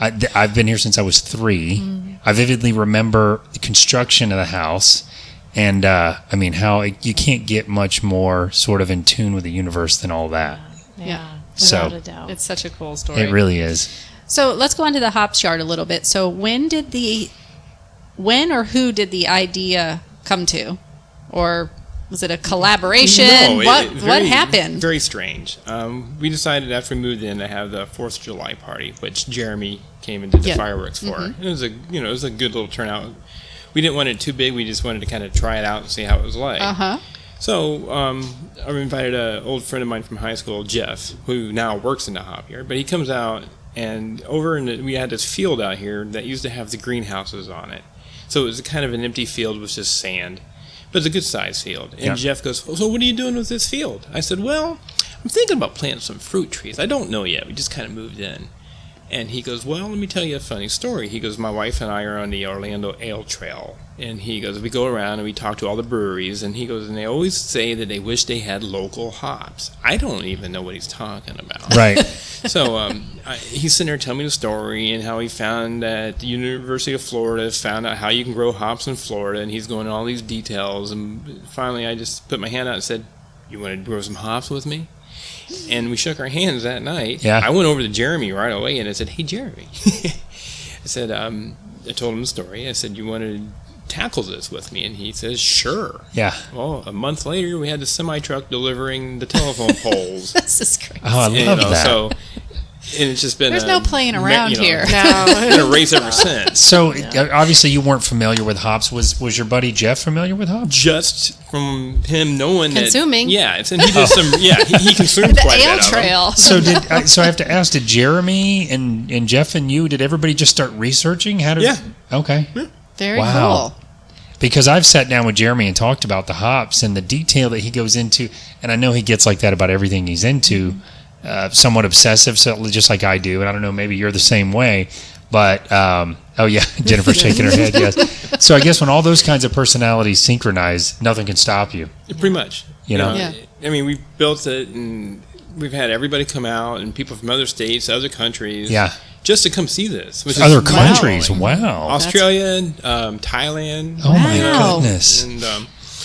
[SPEAKER 3] I've been here since I was 3.
[SPEAKER 2] Mm-hmm.
[SPEAKER 3] I vividly remember the construction of the house. And, how you can't get much more sort of in tune with the universe than all that.
[SPEAKER 4] Yeah.
[SPEAKER 3] So-
[SPEAKER 4] Without a doubt.
[SPEAKER 2] It's such a cool story.
[SPEAKER 3] It really is.
[SPEAKER 2] So let's go on to the HopYard a little bit. So when or who did the idea come to? Or was it a collaboration?
[SPEAKER 5] No,
[SPEAKER 2] what happened?
[SPEAKER 5] Very strange. We decided after we moved in to have the 4th of July party, which Jeremy came and did the
[SPEAKER 2] Yeah.
[SPEAKER 5] fireworks for.
[SPEAKER 2] Mm-hmm.
[SPEAKER 5] It was a good little turnout. We didn't want it too big. We just wanted to kind of try it out and see how it was like.
[SPEAKER 2] Uh-huh.
[SPEAKER 5] So I invited an old friend of mine from high school, Jeff, who now works in the HopYard. But he comes out, and we had this field out here that used to have the greenhouses on it. So it was kind of an empty field with just sand. But it's a good-sized field. And
[SPEAKER 3] Yeah.
[SPEAKER 5] Jeff goes, so what are you doing with this field? I said, well, I'm thinking about planting some fruit trees. I don't know yet. We just kind of moved in. And he goes, well, let me tell you a funny story. He goes, my wife and I are on the Orlando Ale Trail. And he goes, we go around and we talk to all the breweries. And he goes, and they always say that they wish they had local hops. I don't even know what he's talking about.
[SPEAKER 3] Right.
[SPEAKER 5] So he's sitting there telling me the story and how he found that the University of Florida found out how you can grow hops in Florida. And he's going into all these details. And finally, I just put my hand out and said, you want to grow some hops with me? And we shook our hands that night.
[SPEAKER 3] Yeah.
[SPEAKER 5] I went over to Jeremy right away and I said, hey, Jeremy. I said, I told him the story. I said, you want to tackle this with me? And he says, sure.
[SPEAKER 3] Yeah.
[SPEAKER 5] Well, a month later, we had the semi-truck delivering the telephone poles.
[SPEAKER 2] This is crazy.
[SPEAKER 3] Oh, I
[SPEAKER 5] And,
[SPEAKER 3] love that.
[SPEAKER 5] So, and it's just been
[SPEAKER 2] There's no playing around here.
[SPEAKER 5] been a race ever since.
[SPEAKER 3] So obviously you weren't familiar with hops. Was your buddy Jeff familiar with hops?
[SPEAKER 5] Just from him knowing
[SPEAKER 4] Consuming.
[SPEAKER 5] that, yeah, and he did some, he consumed
[SPEAKER 2] The
[SPEAKER 5] quite a
[SPEAKER 2] ale
[SPEAKER 5] bit of them.
[SPEAKER 2] trail.
[SPEAKER 3] So I have to ask, did Jeremy and Jeff and you, did everybody just start researching?
[SPEAKER 5] Yeah.
[SPEAKER 3] Okay.
[SPEAKER 2] Very
[SPEAKER 3] Wow.
[SPEAKER 2] cool.
[SPEAKER 3] Because I've sat down with Jeremy and talked about the hops and the detail that he goes into, and I know he gets like that about everything he's into, somewhat obsessive, so just like I do, and I don't know, maybe you're the same way, but, oh yeah, Jennifer's shaking her head, yes. So I guess when all those kinds of personalities synchronize, nothing can stop you.
[SPEAKER 5] Pretty much.
[SPEAKER 3] You know?
[SPEAKER 2] Yeah.
[SPEAKER 5] I mean, we built it, and we've had everybody come out, and people from other states, other countries,
[SPEAKER 3] Yeah.
[SPEAKER 5] just to come see this. Which
[SPEAKER 3] Other
[SPEAKER 5] is
[SPEAKER 3] countries,
[SPEAKER 5] mind-blowing.
[SPEAKER 3] wow.
[SPEAKER 5] Australia, Thailand.
[SPEAKER 3] Oh my
[SPEAKER 2] Wow.
[SPEAKER 3] goodness.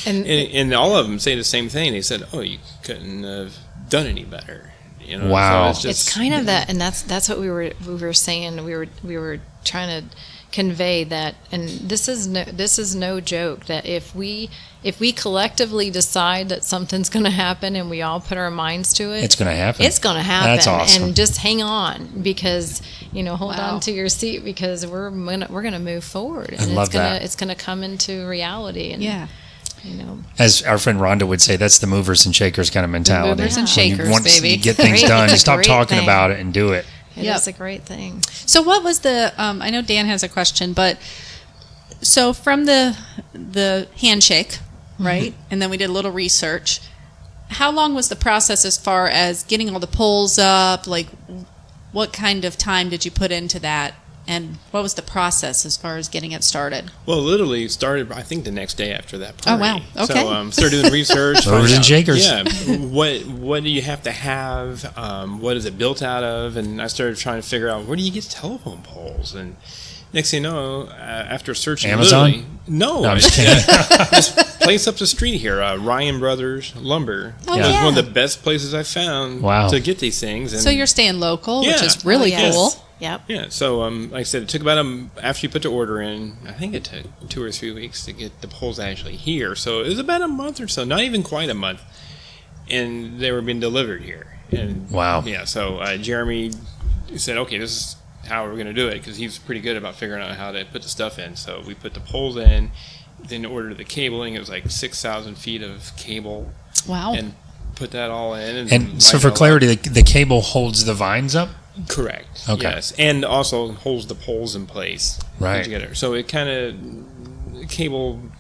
[SPEAKER 5] And all of them say the same thing. They said, "Oh, you couldn't have done any better." You know,
[SPEAKER 3] Wow.
[SPEAKER 5] So
[SPEAKER 4] It's kind of that, and that's what we were saying. We were trying to convey that, and this is no joke. That if we collectively decide that something's going to happen, and we all put our minds to it,
[SPEAKER 3] It's going to happen.
[SPEAKER 4] It's going to happen.
[SPEAKER 3] That's awesome.
[SPEAKER 4] And just hang on, because hold
[SPEAKER 2] Wow.
[SPEAKER 4] on to your seat, because we're gonna move forward, and
[SPEAKER 3] love that.
[SPEAKER 4] it's gonna come into reality. And
[SPEAKER 2] Yeah.
[SPEAKER 3] As our friend Rhonda would say, that's the movers and shakers kind of mentality.
[SPEAKER 2] movers and
[SPEAKER 3] When you
[SPEAKER 2] shakers,
[SPEAKER 3] want to
[SPEAKER 2] baby.
[SPEAKER 3] get things
[SPEAKER 4] Great.
[SPEAKER 3] done,
[SPEAKER 4] It's a
[SPEAKER 3] stop
[SPEAKER 4] great
[SPEAKER 3] talking
[SPEAKER 4] thing.
[SPEAKER 3] about it and do it.
[SPEAKER 4] It
[SPEAKER 2] Yep.
[SPEAKER 4] is a great thing.
[SPEAKER 2] So what was the? I know Dan has a question, but so from the handshake, right? And then we did a little research. How long was the process as far as getting all the polls up? Like, what kind of time did you put into that? And what was the process as far as getting it started?
[SPEAKER 5] well, literally started. I think the next day after that
[SPEAKER 2] Oh,
[SPEAKER 5] party.
[SPEAKER 2] wow. Okay.
[SPEAKER 5] So started doing research.
[SPEAKER 3] Movers
[SPEAKER 5] find
[SPEAKER 3] and
[SPEAKER 5] out,
[SPEAKER 3] shakers.
[SPEAKER 5] Yeah. What do you have to have? What is it built out of? And I started trying to figure out where do you get telephone poles and Next thing you know, after searching,
[SPEAKER 3] Amazon?
[SPEAKER 5] No,
[SPEAKER 3] I'm just kidding.
[SPEAKER 5] this place up the street here, Ryan Brothers Lumber.
[SPEAKER 2] Oh,
[SPEAKER 5] It was
[SPEAKER 2] yeah.
[SPEAKER 5] one of the best places I found to get these things. And
[SPEAKER 2] So you're staying local, which
[SPEAKER 5] Yeah.
[SPEAKER 2] is really
[SPEAKER 4] Oh, yes.
[SPEAKER 2] cool.
[SPEAKER 4] Yep.
[SPEAKER 5] yeah, so like I said, it took about after you put the order in, I think it took 2 or 3 weeks to get the poles actually here. So it was about a month or so, not even quite a month, and they were being delivered here. And
[SPEAKER 3] Wow.
[SPEAKER 5] yeah, so Jeremy said, okay, this is how we're going to do it, because he's pretty good about figuring out how to put the stuff in. So we put the poles in, then ordered the cabling. It was like 6,000 feet of cable.
[SPEAKER 2] Wow.
[SPEAKER 5] And put that all in.
[SPEAKER 3] And so for clarity, the cable holds the vines up?
[SPEAKER 5] Correct.
[SPEAKER 3] Okay.
[SPEAKER 5] Yes, and also holds the poles in place.
[SPEAKER 3] Right.
[SPEAKER 5] Together. So it kind of cable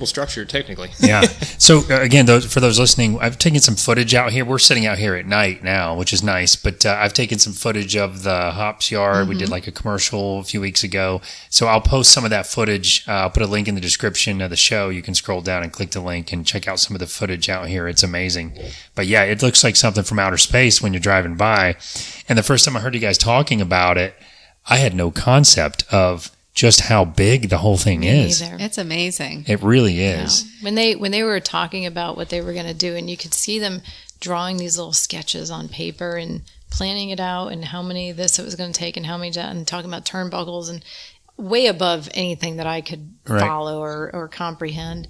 [SPEAKER 5] structure technically.
[SPEAKER 3] Yeah. So again, for those listening, I've taken some footage out here. We're sitting out here at night now, which is nice. But I've taken some footage of the HopYard. We did like a commercial a few weeks ago. So I'll post some of that footage. I'll put a link in the description of the show. You can scroll down and click the link and check out some of the footage out here. It's amazing. But yeah, it looks like something from outer space when you're driving by. And the first time I heard you guys talking about it, I had no concept of just how big the whole thing is.
[SPEAKER 4] Either.
[SPEAKER 2] It's amazing.
[SPEAKER 3] It really is.
[SPEAKER 4] When they were talking about what they were going to do, and you could see them drawing these little sketches on paper and planning it out, and how many of this it was going to take, and how many that, and talking about turnbuckles, and way above anything that I could follow or comprehend.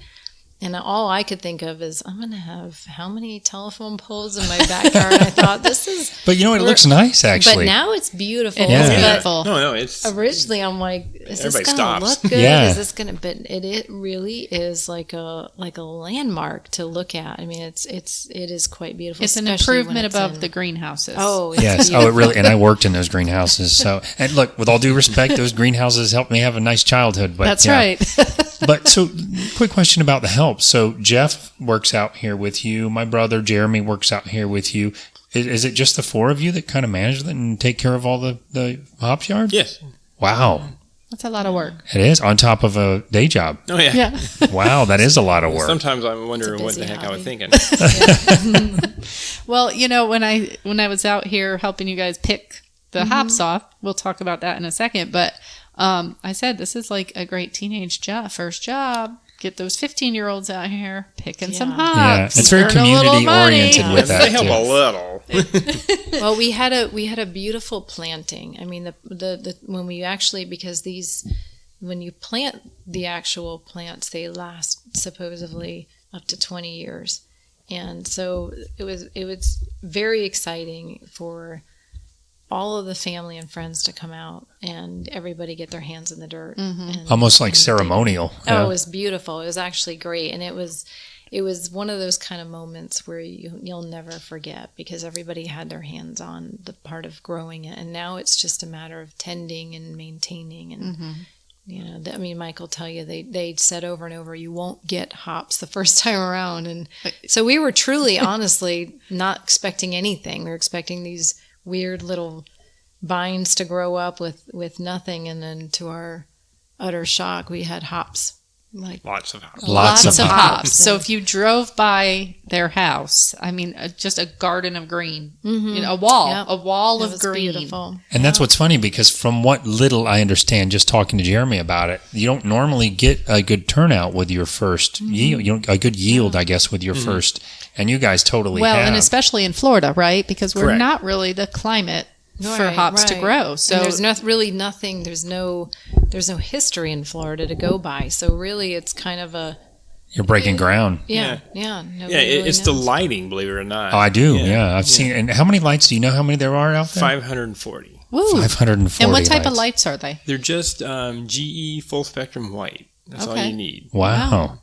[SPEAKER 4] And all I could think of is, I'm going to have how many telephone poles in my backyard? I thought, this is...
[SPEAKER 3] But you know what? It looks nice, actually.
[SPEAKER 4] But now it's beautiful.
[SPEAKER 2] It is
[SPEAKER 4] But
[SPEAKER 2] beautiful.
[SPEAKER 5] No, it's
[SPEAKER 4] originally, I'm like, is this
[SPEAKER 5] Everybody
[SPEAKER 4] going to
[SPEAKER 5] stops.
[SPEAKER 4] look good?
[SPEAKER 3] Yeah.
[SPEAKER 4] Is this going to... But it really is like a landmark to look at. I mean, it is quite beautiful.
[SPEAKER 2] It's an
[SPEAKER 4] especially when
[SPEAKER 2] improvement
[SPEAKER 4] it's
[SPEAKER 2] above
[SPEAKER 4] in-
[SPEAKER 2] the greenhouses.
[SPEAKER 4] Oh, it's
[SPEAKER 3] Yes.
[SPEAKER 4] beautiful.
[SPEAKER 3] Oh, it really. And I worked in those greenhouses. So, and look, with all due respect, those greenhouses helped me have a nice childhood. But
[SPEAKER 2] That's
[SPEAKER 3] yeah.
[SPEAKER 2] right.
[SPEAKER 3] But so, quick question about the help. So, Jeff works out here with you. My brother Jeremy works out here with you. Is it just the four of you that kind of manage it and take care of all the HopYard?
[SPEAKER 5] yes.
[SPEAKER 3] Wow,
[SPEAKER 2] That's a lot of work.
[SPEAKER 3] it is on top of a day job.
[SPEAKER 5] Oh yeah.
[SPEAKER 2] Yeah.
[SPEAKER 3] Wow, that is a lot of work.
[SPEAKER 5] Sometimes I'm wondering what
[SPEAKER 4] busy
[SPEAKER 5] the heck I was
[SPEAKER 4] hobby.
[SPEAKER 5] thinking.
[SPEAKER 2] Well, when I was out here helping you guys pick the hops off, we'll talk about that in a second. But I said this is like a great teenage job, first job. Get those 15-year-olds out here picking some
[SPEAKER 4] Yeah.
[SPEAKER 2] hops.
[SPEAKER 3] Yeah, it's very
[SPEAKER 2] earn a little
[SPEAKER 3] community oriented
[SPEAKER 2] money.
[SPEAKER 3] with that.
[SPEAKER 5] They help
[SPEAKER 3] too.
[SPEAKER 5] a little.
[SPEAKER 4] Well, we had a beautiful planting. I mean, the when we actually, because when you plant the actual plants, they last supposedly up to 20 years, and so it was very exciting for all of the family and friends to come out and everybody get their hands in the dirt. And,
[SPEAKER 3] Almost like
[SPEAKER 4] and
[SPEAKER 3] ceremonial.
[SPEAKER 4] Oh,
[SPEAKER 3] Yeah.
[SPEAKER 4] it was beautiful. It was actually great, and it was one of those kind of moments where you'll never forget, because everybody had their hands on the part of growing it, and now it's just a matter of tending and maintaining. And I mean, Mike will tell you they said over and over, you won't get hops the first time around, and so we were truly, honestly, not expecting anything. We were expecting these weird little vines to grow up with nothing, and then to our utter shock, we had hops. Like
[SPEAKER 5] Lots of hops.
[SPEAKER 3] Lots of
[SPEAKER 2] hops. So if you drove by their house, I mean, just a garden of green, a wall,
[SPEAKER 4] Yep.
[SPEAKER 2] a wall
[SPEAKER 4] It
[SPEAKER 2] of
[SPEAKER 4] was
[SPEAKER 2] green.
[SPEAKER 4] beautiful.
[SPEAKER 3] And that's what's funny, because from what little I understand, just talking to Jeremy about it, you don't normally get a good turnout with your first yield. You don't, a good yield, I guess, with your first. And you guys totally
[SPEAKER 2] Well,
[SPEAKER 3] have.
[SPEAKER 2] and especially in Florida, right? Because we're
[SPEAKER 5] Correct.
[SPEAKER 2] not really the climate for
[SPEAKER 4] Right,
[SPEAKER 2] hops to
[SPEAKER 4] right.
[SPEAKER 2] grow. So
[SPEAKER 4] And there's really nothing. There's no history in Florida to go by. So really, it's kind of a
[SPEAKER 3] You're breaking ground.
[SPEAKER 4] yeah.
[SPEAKER 5] Yeah,
[SPEAKER 4] Nobody
[SPEAKER 5] it's
[SPEAKER 4] really
[SPEAKER 5] the
[SPEAKER 4] knows.
[SPEAKER 5] lighting, believe it or not.
[SPEAKER 3] Oh, I do. Yeah, I've seen. And how many lights? Do you know how many there are out there?
[SPEAKER 5] 540.
[SPEAKER 2] woo.
[SPEAKER 3] 540.
[SPEAKER 2] And what type of
[SPEAKER 3] lights.
[SPEAKER 2] lights are they?
[SPEAKER 5] They're just GE full spectrum white. That's all
[SPEAKER 2] Okay.
[SPEAKER 5] you need.
[SPEAKER 3] Wow.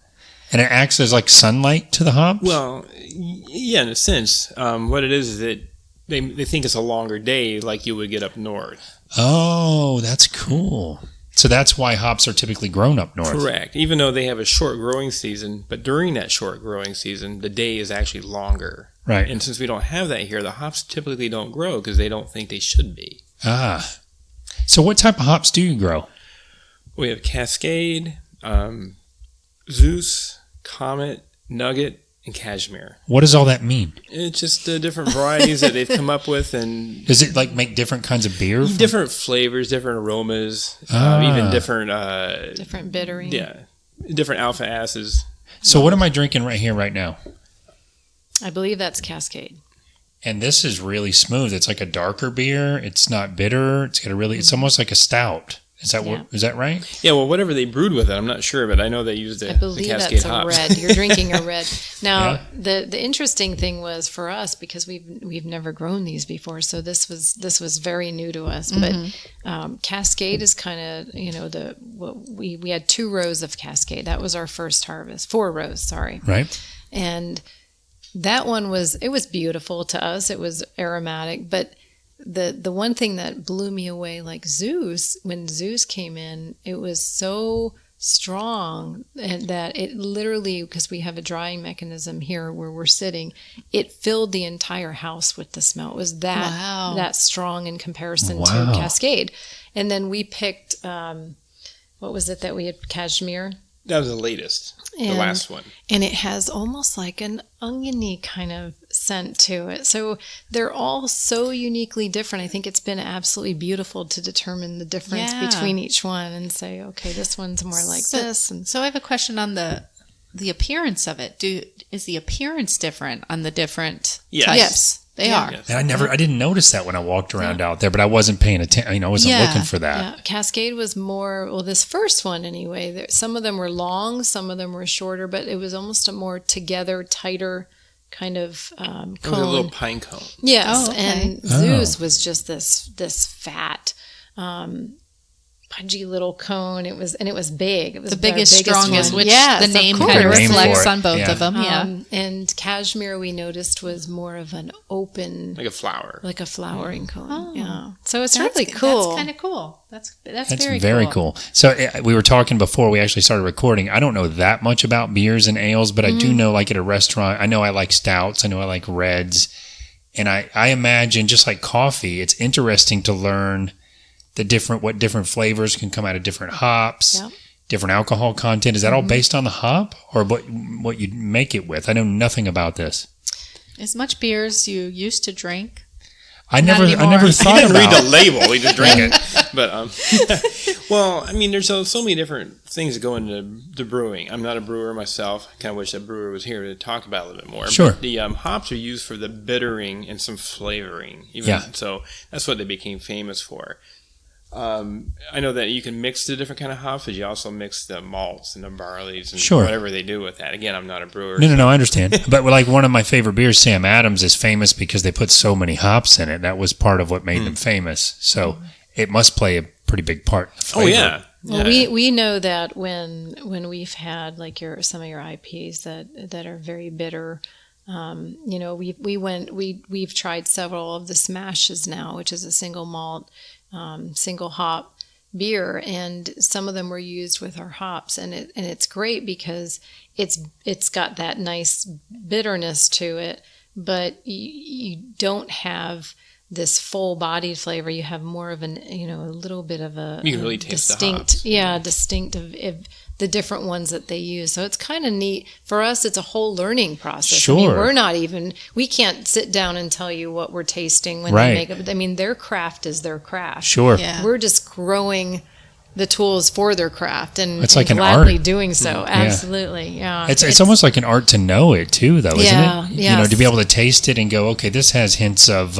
[SPEAKER 3] And it acts as like sunlight to the hops?
[SPEAKER 5] Well, yeah, in a sense. What it is that they think it's a longer day, like you would get up north.
[SPEAKER 3] Oh, that's cool. So that's why hops are typically grown up north.
[SPEAKER 5] Correct. Even though they have a short growing season, but during that short growing season, the day is actually longer.
[SPEAKER 3] Right.
[SPEAKER 5] And since we don't have that here, the hops typically don't grow because they don't think they should be.
[SPEAKER 3] Ah. So what type of hops do you grow?
[SPEAKER 5] We have Cascade, Zeus, Comet, Nugget, and cashmere.
[SPEAKER 3] What does all that mean?
[SPEAKER 5] It's just the different varieties that they've come up with, and
[SPEAKER 3] Does it like make different kinds of beer?
[SPEAKER 5] different flavors, different aromas, even different
[SPEAKER 4] Different bittering.
[SPEAKER 5] different alpha acids.
[SPEAKER 3] So what am I drinking right here, right now?
[SPEAKER 4] I believe that's Cascade.
[SPEAKER 3] And this is really smooth. It's like a darker beer. It's not bitter. It's got a really. It's almost like a stout. Is that what? Is that right?
[SPEAKER 5] Yeah, well, whatever they brewed with it, I'm not sure, but I know they used
[SPEAKER 4] I
[SPEAKER 5] the
[SPEAKER 4] believe
[SPEAKER 5] Cascade
[SPEAKER 4] that's a
[SPEAKER 5] hops.
[SPEAKER 4] red. You're drinking a red. Now,
[SPEAKER 3] Yeah.
[SPEAKER 4] the interesting thing was for us, because we've never grown these before, so this was very new to us. But Cascade is kind of we had 2 rows of Cascade. That was our first harvest. 4 rows, sorry.
[SPEAKER 3] Right.
[SPEAKER 4] And that one was beautiful to us. It was aromatic, but the one thing that blew me away, like Zeus, when Zeus came in, it was so strong and that it literally, because we have a drying mechanism here where we're sitting, it filled the entire house with the smell. It was that strong in comparison to Cascade. And then we picked what was it that we had? Cashmere.
[SPEAKER 5] That was the latest, the last one.
[SPEAKER 4] And it has almost like an oniony kind of scent to it. So they're all so uniquely different. I think it's been absolutely beautiful to determine the difference between each one and say, okay, this one's more like this. And
[SPEAKER 2] so I have a question on the appearance of it. Is the appearance different on the different types?
[SPEAKER 4] Yes.
[SPEAKER 2] They are.
[SPEAKER 5] Yes.
[SPEAKER 3] And I didn't notice that when I walked around out there, but I wasn't paying attention. I wasn't looking for that.
[SPEAKER 4] Yeah, Cascade was more, well, this first one anyway, some of them were long, some of them were shorter, but it was almost a more together, tighter kind of cone.
[SPEAKER 5] It was a little pine cone.
[SPEAKER 4] Yes,
[SPEAKER 2] Oh, okay.
[SPEAKER 4] and Zeus was just this fat, pudgy little cone. It was big. It was
[SPEAKER 2] The biggest, strongest,
[SPEAKER 4] one.
[SPEAKER 2] which
[SPEAKER 4] Yes,
[SPEAKER 2] the
[SPEAKER 4] of
[SPEAKER 2] name
[SPEAKER 4] course.
[SPEAKER 2] kind of
[SPEAKER 3] The name for
[SPEAKER 2] reflects
[SPEAKER 3] it.
[SPEAKER 2] on both
[SPEAKER 3] Yeah.
[SPEAKER 2] of them.
[SPEAKER 4] And Cashmere we noticed was more of an open,
[SPEAKER 5] Like a flower.
[SPEAKER 4] like a flowering cone.
[SPEAKER 2] Oh.
[SPEAKER 4] Yeah, so it's really cool.
[SPEAKER 2] That's kind of cool. That's
[SPEAKER 3] That's
[SPEAKER 2] very,
[SPEAKER 3] very cool. So we were talking before we actually started recording. I don't know that much about beers and ales, but I do know, like at a restaurant, I know I like stouts. I know I like reds. And I imagine, just like coffee, it's interesting to learn what different flavors can come out of different hops, different alcohol content. Is that all based on the hop or what you make it with? I know nothing about this.
[SPEAKER 2] As much beer as you used to drink.
[SPEAKER 3] I
[SPEAKER 2] Not
[SPEAKER 3] never
[SPEAKER 2] anymore.
[SPEAKER 3] thought
[SPEAKER 5] He didn't read
[SPEAKER 3] about
[SPEAKER 5] the label; he just drank it. But well, I mean, there's so many different things that go into the brewing. I'm not a brewer myself. I kind of wish a brewer was here to talk about it a little bit more.
[SPEAKER 3] Sure.
[SPEAKER 5] But the hops are used for the bittering and some flavoring. So that's what they became famous for. I know that you can mix the different kind of hops, but you also mix the malts and the barleys and whatever they do with that. Again, I'm not a brewer.
[SPEAKER 3] No, I understand. But like one of my favorite beers, Sam Adams, is famous because they put so many hops in it. That was part of what made them famous. So it must play a pretty big part in the flavor.
[SPEAKER 5] Oh yeah.
[SPEAKER 4] Well, we know that when we've had like some of your IPs that are very bitter, we've tried several of the smashes now, which is a single malt, single hop beer, and some of them were used with our hops, and it's great because it's got that nice bitterness to it, but you don't have this full-bodied flavor. You have more of a little bit of a
[SPEAKER 5] you can really taste
[SPEAKER 4] distinct,
[SPEAKER 5] the hops.
[SPEAKER 4] distinct of the different ones that they use. So it's kind of neat for us. It's a whole learning process.
[SPEAKER 3] Sure.
[SPEAKER 4] I mean, we can't sit down and tell you what we're tasting when
[SPEAKER 3] Right.
[SPEAKER 4] they make it. I mean, their craft is their craft.
[SPEAKER 3] Sure.
[SPEAKER 2] Yeah.
[SPEAKER 4] We're just growing the tools for their craft and,
[SPEAKER 3] It's like
[SPEAKER 4] and
[SPEAKER 3] an
[SPEAKER 4] gladly
[SPEAKER 3] art.
[SPEAKER 4] doing so. Absolutely. Yeah.
[SPEAKER 3] It's almost like an art to know it too, though, isn't
[SPEAKER 4] Yeah,
[SPEAKER 3] it?
[SPEAKER 4] yes.
[SPEAKER 3] To be able to taste it and go, okay, this has hints of,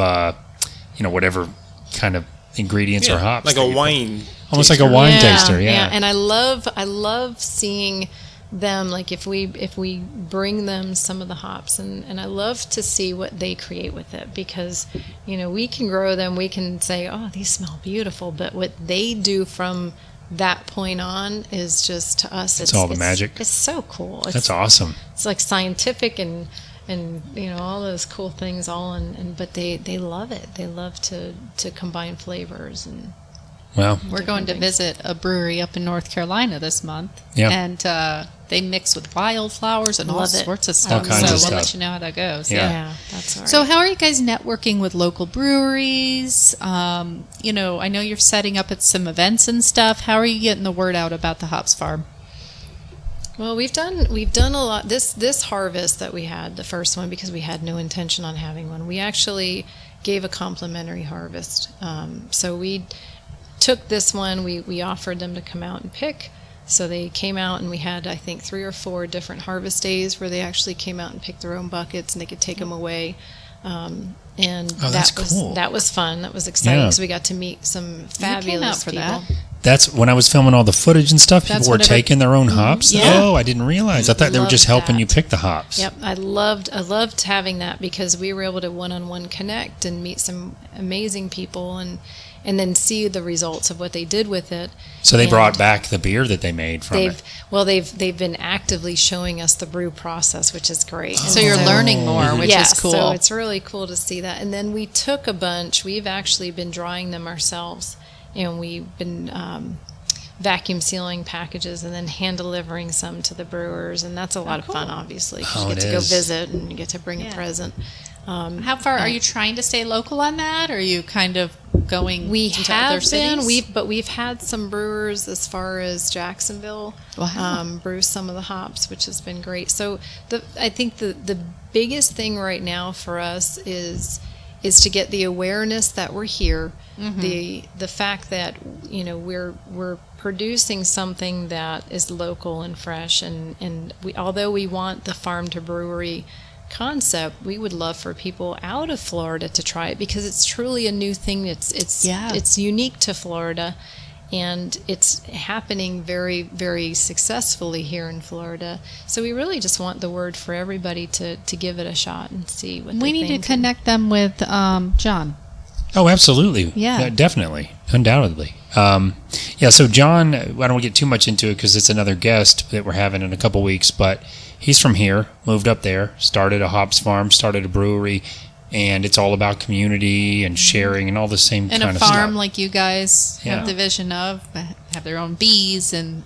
[SPEAKER 3] whatever kind of ingredients or hops.
[SPEAKER 5] like
[SPEAKER 3] that
[SPEAKER 5] a
[SPEAKER 3] you-
[SPEAKER 5] wine.
[SPEAKER 3] Almost like a wine taster, yeah.
[SPEAKER 4] And I love seeing them, like if we bring them some of the hops, and I love to see what they create with it, because we can grow them, we can say, oh, these smell beautiful, but what they do from that point on is just, to us, it's
[SPEAKER 3] all the magic.
[SPEAKER 4] It's so cool.
[SPEAKER 3] That's awesome.
[SPEAKER 4] It's like scientific and all those cool things but they love it. They love to combine flavors. And
[SPEAKER 3] Well,
[SPEAKER 2] We're going to visit a brewery up in North Carolina this month.
[SPEAKER 3] Yeah.
[SPEAKER 2] And they mix with wildflowers and all
[SPEAKER 4] Love it.
[SPEAKER 2] sorts of stuff.
[SPEAKER 3] kinds
[SPEAKER 2] so
[SPEAKER 3] of
[SPEAKER 2] we'll
[SPEAKER 3] stuff.
[SPEAKER 2] let you know how that goes.
[SPEAKER 3] Yeah.
[SPEAKER 4] yeah, that's all right.
[SPEAKER 2] So how are you guys networking with local breweries? I know you're setting up at some events and stuff. How are you getting the word out about the Hops Farm?
[SPEAKER 4] Well, we've done a lot. This harvest that we had, the first one, because we had no intention on having one, we actually gave a complimentary harvest. So we took this one. We offered them to come out and pick. So they came out, and we had, I think, 3 or 4 different harvest days where they actually came out and picked their own buckets, and they could take them away. And
[SPEAKER 3] that's cool.
[SPEAKER 4] That was fun. That was exciting
[SPEAKER 3] Yeah.
[SPEAKER 4] because we got to meet some fabulous
[SPEAKER 2] for
[SPEAKER 4] people.
[SPEAKER 2] that.
[SPEAKER 3] That's when I was filming all the footage and stuff. People were taking their own hops.
[SPEAKER 4] Yeah.
[SPEAKER 3] Oh, I didn't realize. I thought they were just
[SPEAKER 4] Loved
[SPEAKER 3] helping
[SPEAKER 4] that.
[SPEAKER 3] you pick the hops.
[SPEAKER 4] Yep, I loved having that because we were able to one-on-one connect and meet some amazing people and then see the results of what they did with it.
[SPEAKER 3] So they
[SPEAKER 4] And
[SPEAKER 3] brought back the beer that they made from it.
[SPEAKER 4] they've been actively showing us the brew process, which is great.
[SPEAKER 2] So you're learning more, which is cool.
[SPEAKER 4] So it's really cool to see that. And then we took a bunch. We've actually been drying them ourselves, and we've been vacuum sealing packages and then hand delivering some to the brewers, and that's a lot of fun, obviously. 'Cause you get to go visit and you get to bring a present.
[SPEAKER 2] How far are you trying to stay local on that, or are you kind of going
[SPEAKER 4] We
[SPEAKER 2] into other
[SPEAKER 4] have been.
[SPEAKER 2] cities?
[SPEAKER 4] We've had some brewers as far as Jacksonville brew some of the hops, which has been great. So I think the biggest thing right now for us is to get the awareness that we're here, the fact that we're producing something that is local and fresh, and although we want the farm to brewery concept, we would love for people out of Florida to try it because it's truly a new thing. It's unique to Florida, and it's happening very, very successfully here in Florida. So we really just want the word for everybody to give it a shot and see what
[SPEAKER 2] we
[SPEAKER 4] they
[SPEAKER 2] need
[SPEAKER 4] think.
[SPEAKER 2] to connect them with John.
[SPEAKER 3] Oh, absolutely.
[SPEAKER 2] Yeah.
[SPEAKER 3] Definitely. Undoubtedly. So John, I don't get too much into it because it's another guest that we're having in a couple weeks, but he's from here, moved up there, started a hops farm, started a brewery, and it's all about community and sharing and all the same
[SPEAKER 2] And
[SPEAKER 3] kind
[SPEAKER 2] a
[SPEAKER 3] of stuff.
[SPEAKER 2] farm like you guys
[SPEAKER 3] Yeah.
[SPEAKER 2] have the vision of, have their own bees and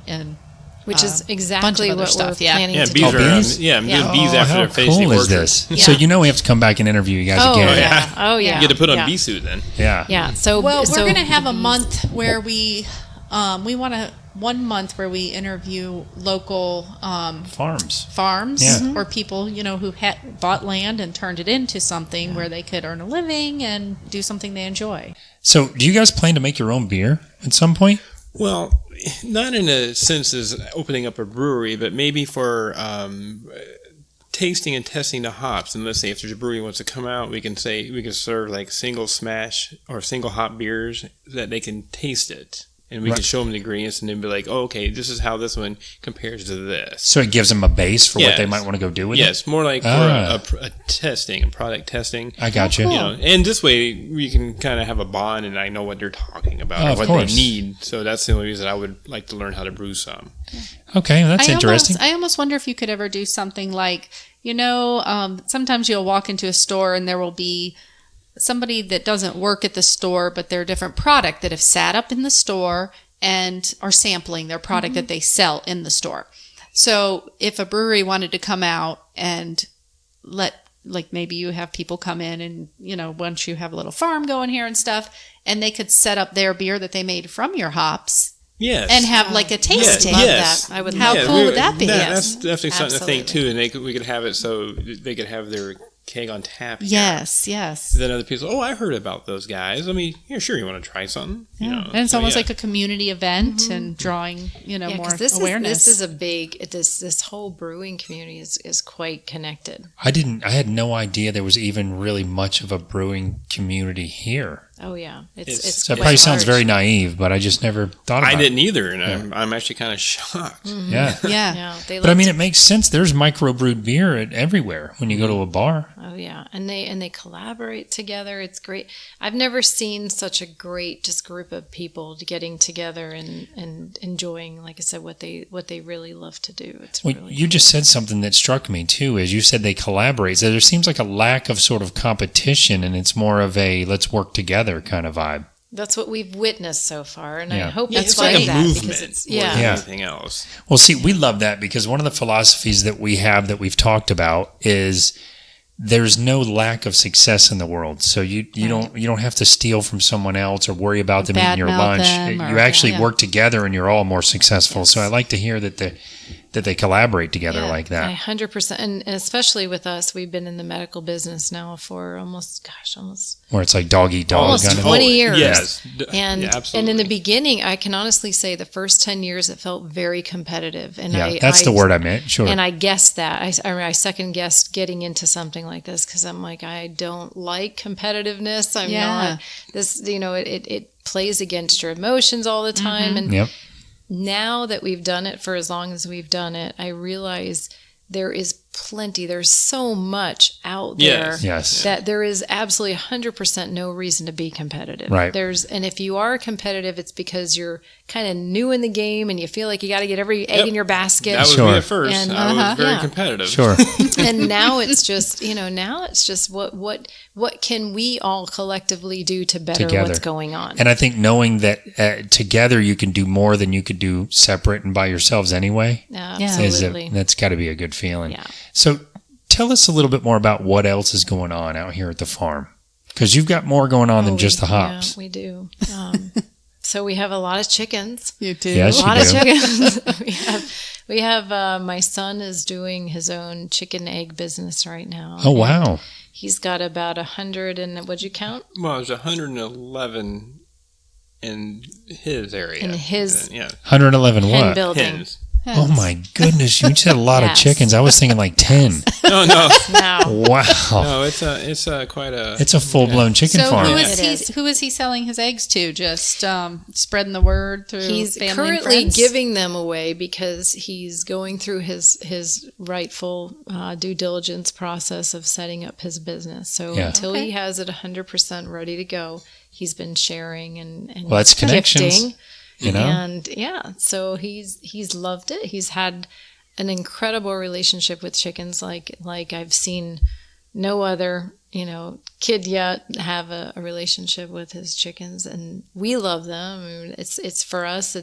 [SPEAKER 4] which is
[SPEAKER 2] bunch of
[SPEAKER 4] exactly
[SPEAKER 2] other
[SPEAKER 4] what
[SPEAKER 2] stuff,
[SPEAKER 4] we're
[SPEAKER 2] yeah.
[SPEAKER 4] planning
[SPEAKER 5] Yeah,
[SPEAKER 4] to
[SPEAKER 5] bees
[SPEAKER 4] do.
[SPEAKER 5] are.
[SPEAKER 3] bees?
[SPEAKER 5] I'm doing bees
[SPEAKER 3] Oh,
[SPEAKER 5] after
[SPEAKER 3] how
[SPEAKER 5] their face.
[SPEAKER 3] cool
[SPEAKER 5] the
[SPEAKER 3] is
[SPEAKER 5] orchard.
[SPEAKER 3] this?
[SPEAKER 2] Yeah.
[SPEAKER 3] So we have to come back and interview you guys again.
[SPEAKER 5] yeah.
[SPEAKER 4] Oh yeah.
[SPEAKER 5] You get to put on
[SPEAKER 4] Yeah.
[SPEAKER 5] bee suit then.
[SPEAKER 3] Yeah.
[SPEAKER 4] Yeah. So
[SPEAKER 2] Well,
[SPEAKER 4] so
[SPEAKER 2] we're going to have a month where we want to 1 month where we interview local
[SPEAKER 3] Farms.
[SPEAKER 2] farms
[SPEAKER 3] Yeah.
[SPEAKER 2] or people who had bought land and turned it into something where they could earn a living and do something they enjoy.
[SPEAKER 3] So do you guys plan to make your own beer at some point?
[SPEAKER 5] Well, not in a sense as opening up a brewery, but maybe for tasting and testing the hops. And let's say if there's a brewery wants to come out, we can serve like single smash or single hop beers that they can taste it. And we can show them the ingredients and then be like, oh, okay, this is how this one compares to this.
[SPEAKER 3] So it gives them a base for what they
[SPEAKER 5] Yes.
[SPEAKER 3] might want to go do with it?
[SPEAKER 5] Yes, more like for a testing, a product testing.
[SPEAKER 3] I got you.
[SPEAKER 2] cool.
[SPEAKER 5] You know, and this way we can kind of have a bond, and I know what they're talking about
[SPEAKER 3] Oh,
[SPEAKER 5] and
[SPEAKER 3] of
[SPEAKER 5] what
[SPEAKER 3] course.
[SPEAKER 5] they need. So that's the only reason I would like to learn how to brew some.
[SPEAKER 3] Okay, well, that's interesting.
[SPEAKER 2] I almost wonder if you could ever do something like, sometimes you'll walk into a store and there will be somebody that doesn't work at the store, but they're a different product that have sat up in the store and are sampling their product that they sell in the store. So if a brewery wanted to come out and maybe you have people come in and, once you have a little farm going here and stuff, and they could set up their beer that they made from your hops
[SPEAKER 5] Yes.
[SPEAKER 2] and have like a tasting.
[SPEAKER 4] love
[SPEAKER 5] Yes.
[SPEAKER 4] that. I would
[SPEAKER 2] How
[SPEAKER 4] love
[SPEAKER 2] cool would that be?
[SPEAKER 5] That's definitely something to think
[SPEAKER 4] Absolutely.
[SPEAKER 5] too, and we could have it so they could have their keg on tap. here.
[SPEAKER 2] Yes.
[SPEAKER 5] Then other people, I heard about those guys. I mean, yeah, sure, you want to try something?
[SPEAKER 2] Yeah. And it's almost like a community event and drawing, more
[SPEAKER 4] 'cause this
[SPEAKER 2] awareness.
[SPEAKER 4] This is a big. This whole brewing community is quite connected.
[SPEAKER 3] I had no idea there was even really much of a brewing community here.
[SPEAKER 4] Oh yeah, it's
[SPEAKER 3] So it
[SPEAKER 4] quite
[SPEAKER 3] probably sounds
[SPEAKER 4] large.
[SPEAKER 3] very naive, but I just never thought about
[SPEAKER 5] I
[SPEAKER 3] it.
[SPEAKER 5] didn't either, and I'm actually kind of shocked.
[SPEAKER 3] Yeah.
[SPEAKER 2] yeah.
[SPEAKER 4] Yeah, they
[SPEAKER 3] But I
[SPEAKER 4] love
[SPEAKER 3] mean,
[SPEAKER 4] to-
[SPEAKER 3] it makes sense. There's microbrewed beer everywhere when you go to a bar.
[SPEAKER 4] Oh yeah, and they collaborate together. It's great. I've never seen such a great just group of people getting together and enjoying, like I said, what they really love to do. It's
[SPEAKER 3] Well,
[SPEAKER 4] really
[SPEAKER 3] you just said something that struck me too, as you said they collaborate. So there seems like a lack of sort of competition, and it's more of a let's work together kind of vibe.
[SPEAKER 4] that's what we've witnessed so far, and
[SPEAKER 3] Yeah.
[SPEAKER 4] I hope
[SPEAKER 5] Yeah,
[SPEAKER 4] it's
[SPEAKER 5] it's like
[SPEAKER 4] like
[SPEAKER 5] a
[SPEAKER 4] that
[SPEAKER 5] movement
[SPEAKER 4] because it's
[SPEAKER 5] more than
[SPEAKER 3] Yeah.
[SPEAKER 5] anything else.
[SPEAKER 3] Well, see, we love that because one of the philosophies that we have that we've talked about is there's no lack of success in the world. So you don't have to steal from someone else or worry about them eating your
[SPEAKER 2] Badmouth
[SPEAKER 3] lunch.
[SPEAKER 2] them
[SPEAKER 3] You
[SPEAKER 2] or-
[SPEAKER 3] actually
[SPEAKER 2] yeah.
[SPEAKER 3] work together and you're all more successful. So I like to hear that that they collaborate together
[SPEAKER 4] Yeah,
[SPEAKER 3] like that.
[SPEAKER 4] 100%. And especially with us, we've been in the medical business now for almost
[SPEAKER 3] Where it's like dog eat dog.
[SPEAKER 4] almost
[SPEAKER 3] kind of
[SPEAKER 4] 20 years.
[SPEAKER 5] Yes.
[SPEAKER 4] And
[SPEAKER 5] Yeah,
[SPEAKER 4] and
[SPEAKER 5] absolutely.
[SPEAKER 4] in the beginning, I can honestly say the first 10 years it felt very competitive. And
[SPEAKER 3] Yeah, that's the word I meant. Sure.
[SPEAKER 4] And I guessed that. I second guessed getting into something like this because I'm like, I don't like competitiveness. I'm not this, it plays against your emotions all the time. And
[SPEAKER 3] Yep.
[SPEAKER 4] now that we've done it for as long as we've done it, I realize there's so much out there
[SPEAKER 3] Yes.
[SPEAKER 4] that there is absolutely 100% no reason to be competitive.
[SPEAKER 3] Right.
[SPEAKER 4] And if you are competitive, it's because you're kind of new in the game and you feel like you got to get every egg in your basket.
[SPEAKER 5] That was
[SPEAKER 3] Sure.
[SPEAKER 5] me at first.
[SPEAKER 4] And-
[SPEAKER 5] I was very
[SPEAKER 4] yeah.
[SPEAKER 5] competitive.
[SPEAKER 3] Sure.
[SPEAKER 4] And now it's just, what can we all collectively do to better
[SPEAKER 3] Together.
[SPEAKER 4] what's going on?
[SPEAKER 3] And I think knowing that together you can do more than you could do separate and by yourselves anyway,
[SPEAKER 4] Absolutely.
[SPEAKER 3] that's got to be a good feeling.
[SPEAKER 4] Yeah.
[SPEAKER 3] So tell us a little bit more about what else is going on out here at the farm. Because you've got more going on than just the hops.
[SPEAKER 4] Yeah, we do. So we have a lot of chickens.
[SPEAKER 2] You do.
[SPEAKER 3] Yes,
[SPEAKER 4] A
[SPEAKER 3] you
[SPEAKER 4] lot of
[SPEAKER 3] do.
[SPEAKER 4] chickens. we have my son is doing his own chicken egg business right now.
[SPEAKER 3] Oh, wow.
[SPEAKER 4] He's got about 100 and what'd you count?
[SPEAKER 5] Well, it was 111 in his area.
[SPEAKER 4] In his
[SPEAKER 5] yeah.
[SPEAKER 3] 111
[SPEAKER 4] hen
[SPEAKER 3] what?
[SPEAKER 4] building.
[SPEAKER 5] Hens.
[SPEAKER 3] Oh, my goodness. You said a lot of
[SPEAKER 4] Yes.
[SPEAKER 3] chickens. I was thinking like 10.
[SPEAKER 5] No.
[SPEAKER 4] No.
[SPEAKER 3] Wow.
[SPEAKER 5] No, it's quite a.
[SPEAKER 3] It's a full-blown chicken
[SPEAKER 2] So
[SPEAKER 3] farm.
[SPEAKER 4] It is.
[SPEAKER 2] who is he selling his eggs to? Just spreading the word through
[SPEAKER 4] He's
[SPEAKER 2] family and
[SPEAKER 4] currently
[SPEAKER 2] friends?
[SPEAKER 4] giving them away because he's going through his rightful due diligence process of setting up his business. So
[SPEAKER 3] Yeah.
[SPEAKER 4] until
[SPEAKER 2] Okay.
[SPEAKER 4] he has it 100% ready to go, he's been sharing and
[SPEAKER 3] Well, that's connections.
[SPEAKER 4] gifting.
[SPEAKER 3] You know?
[SPEAKER 4] And so he's loved it. He's had an incredible relationship with chickens like I've seen no other, kid yet have a relationship with his chickens, and we love them. I mean, it's for us,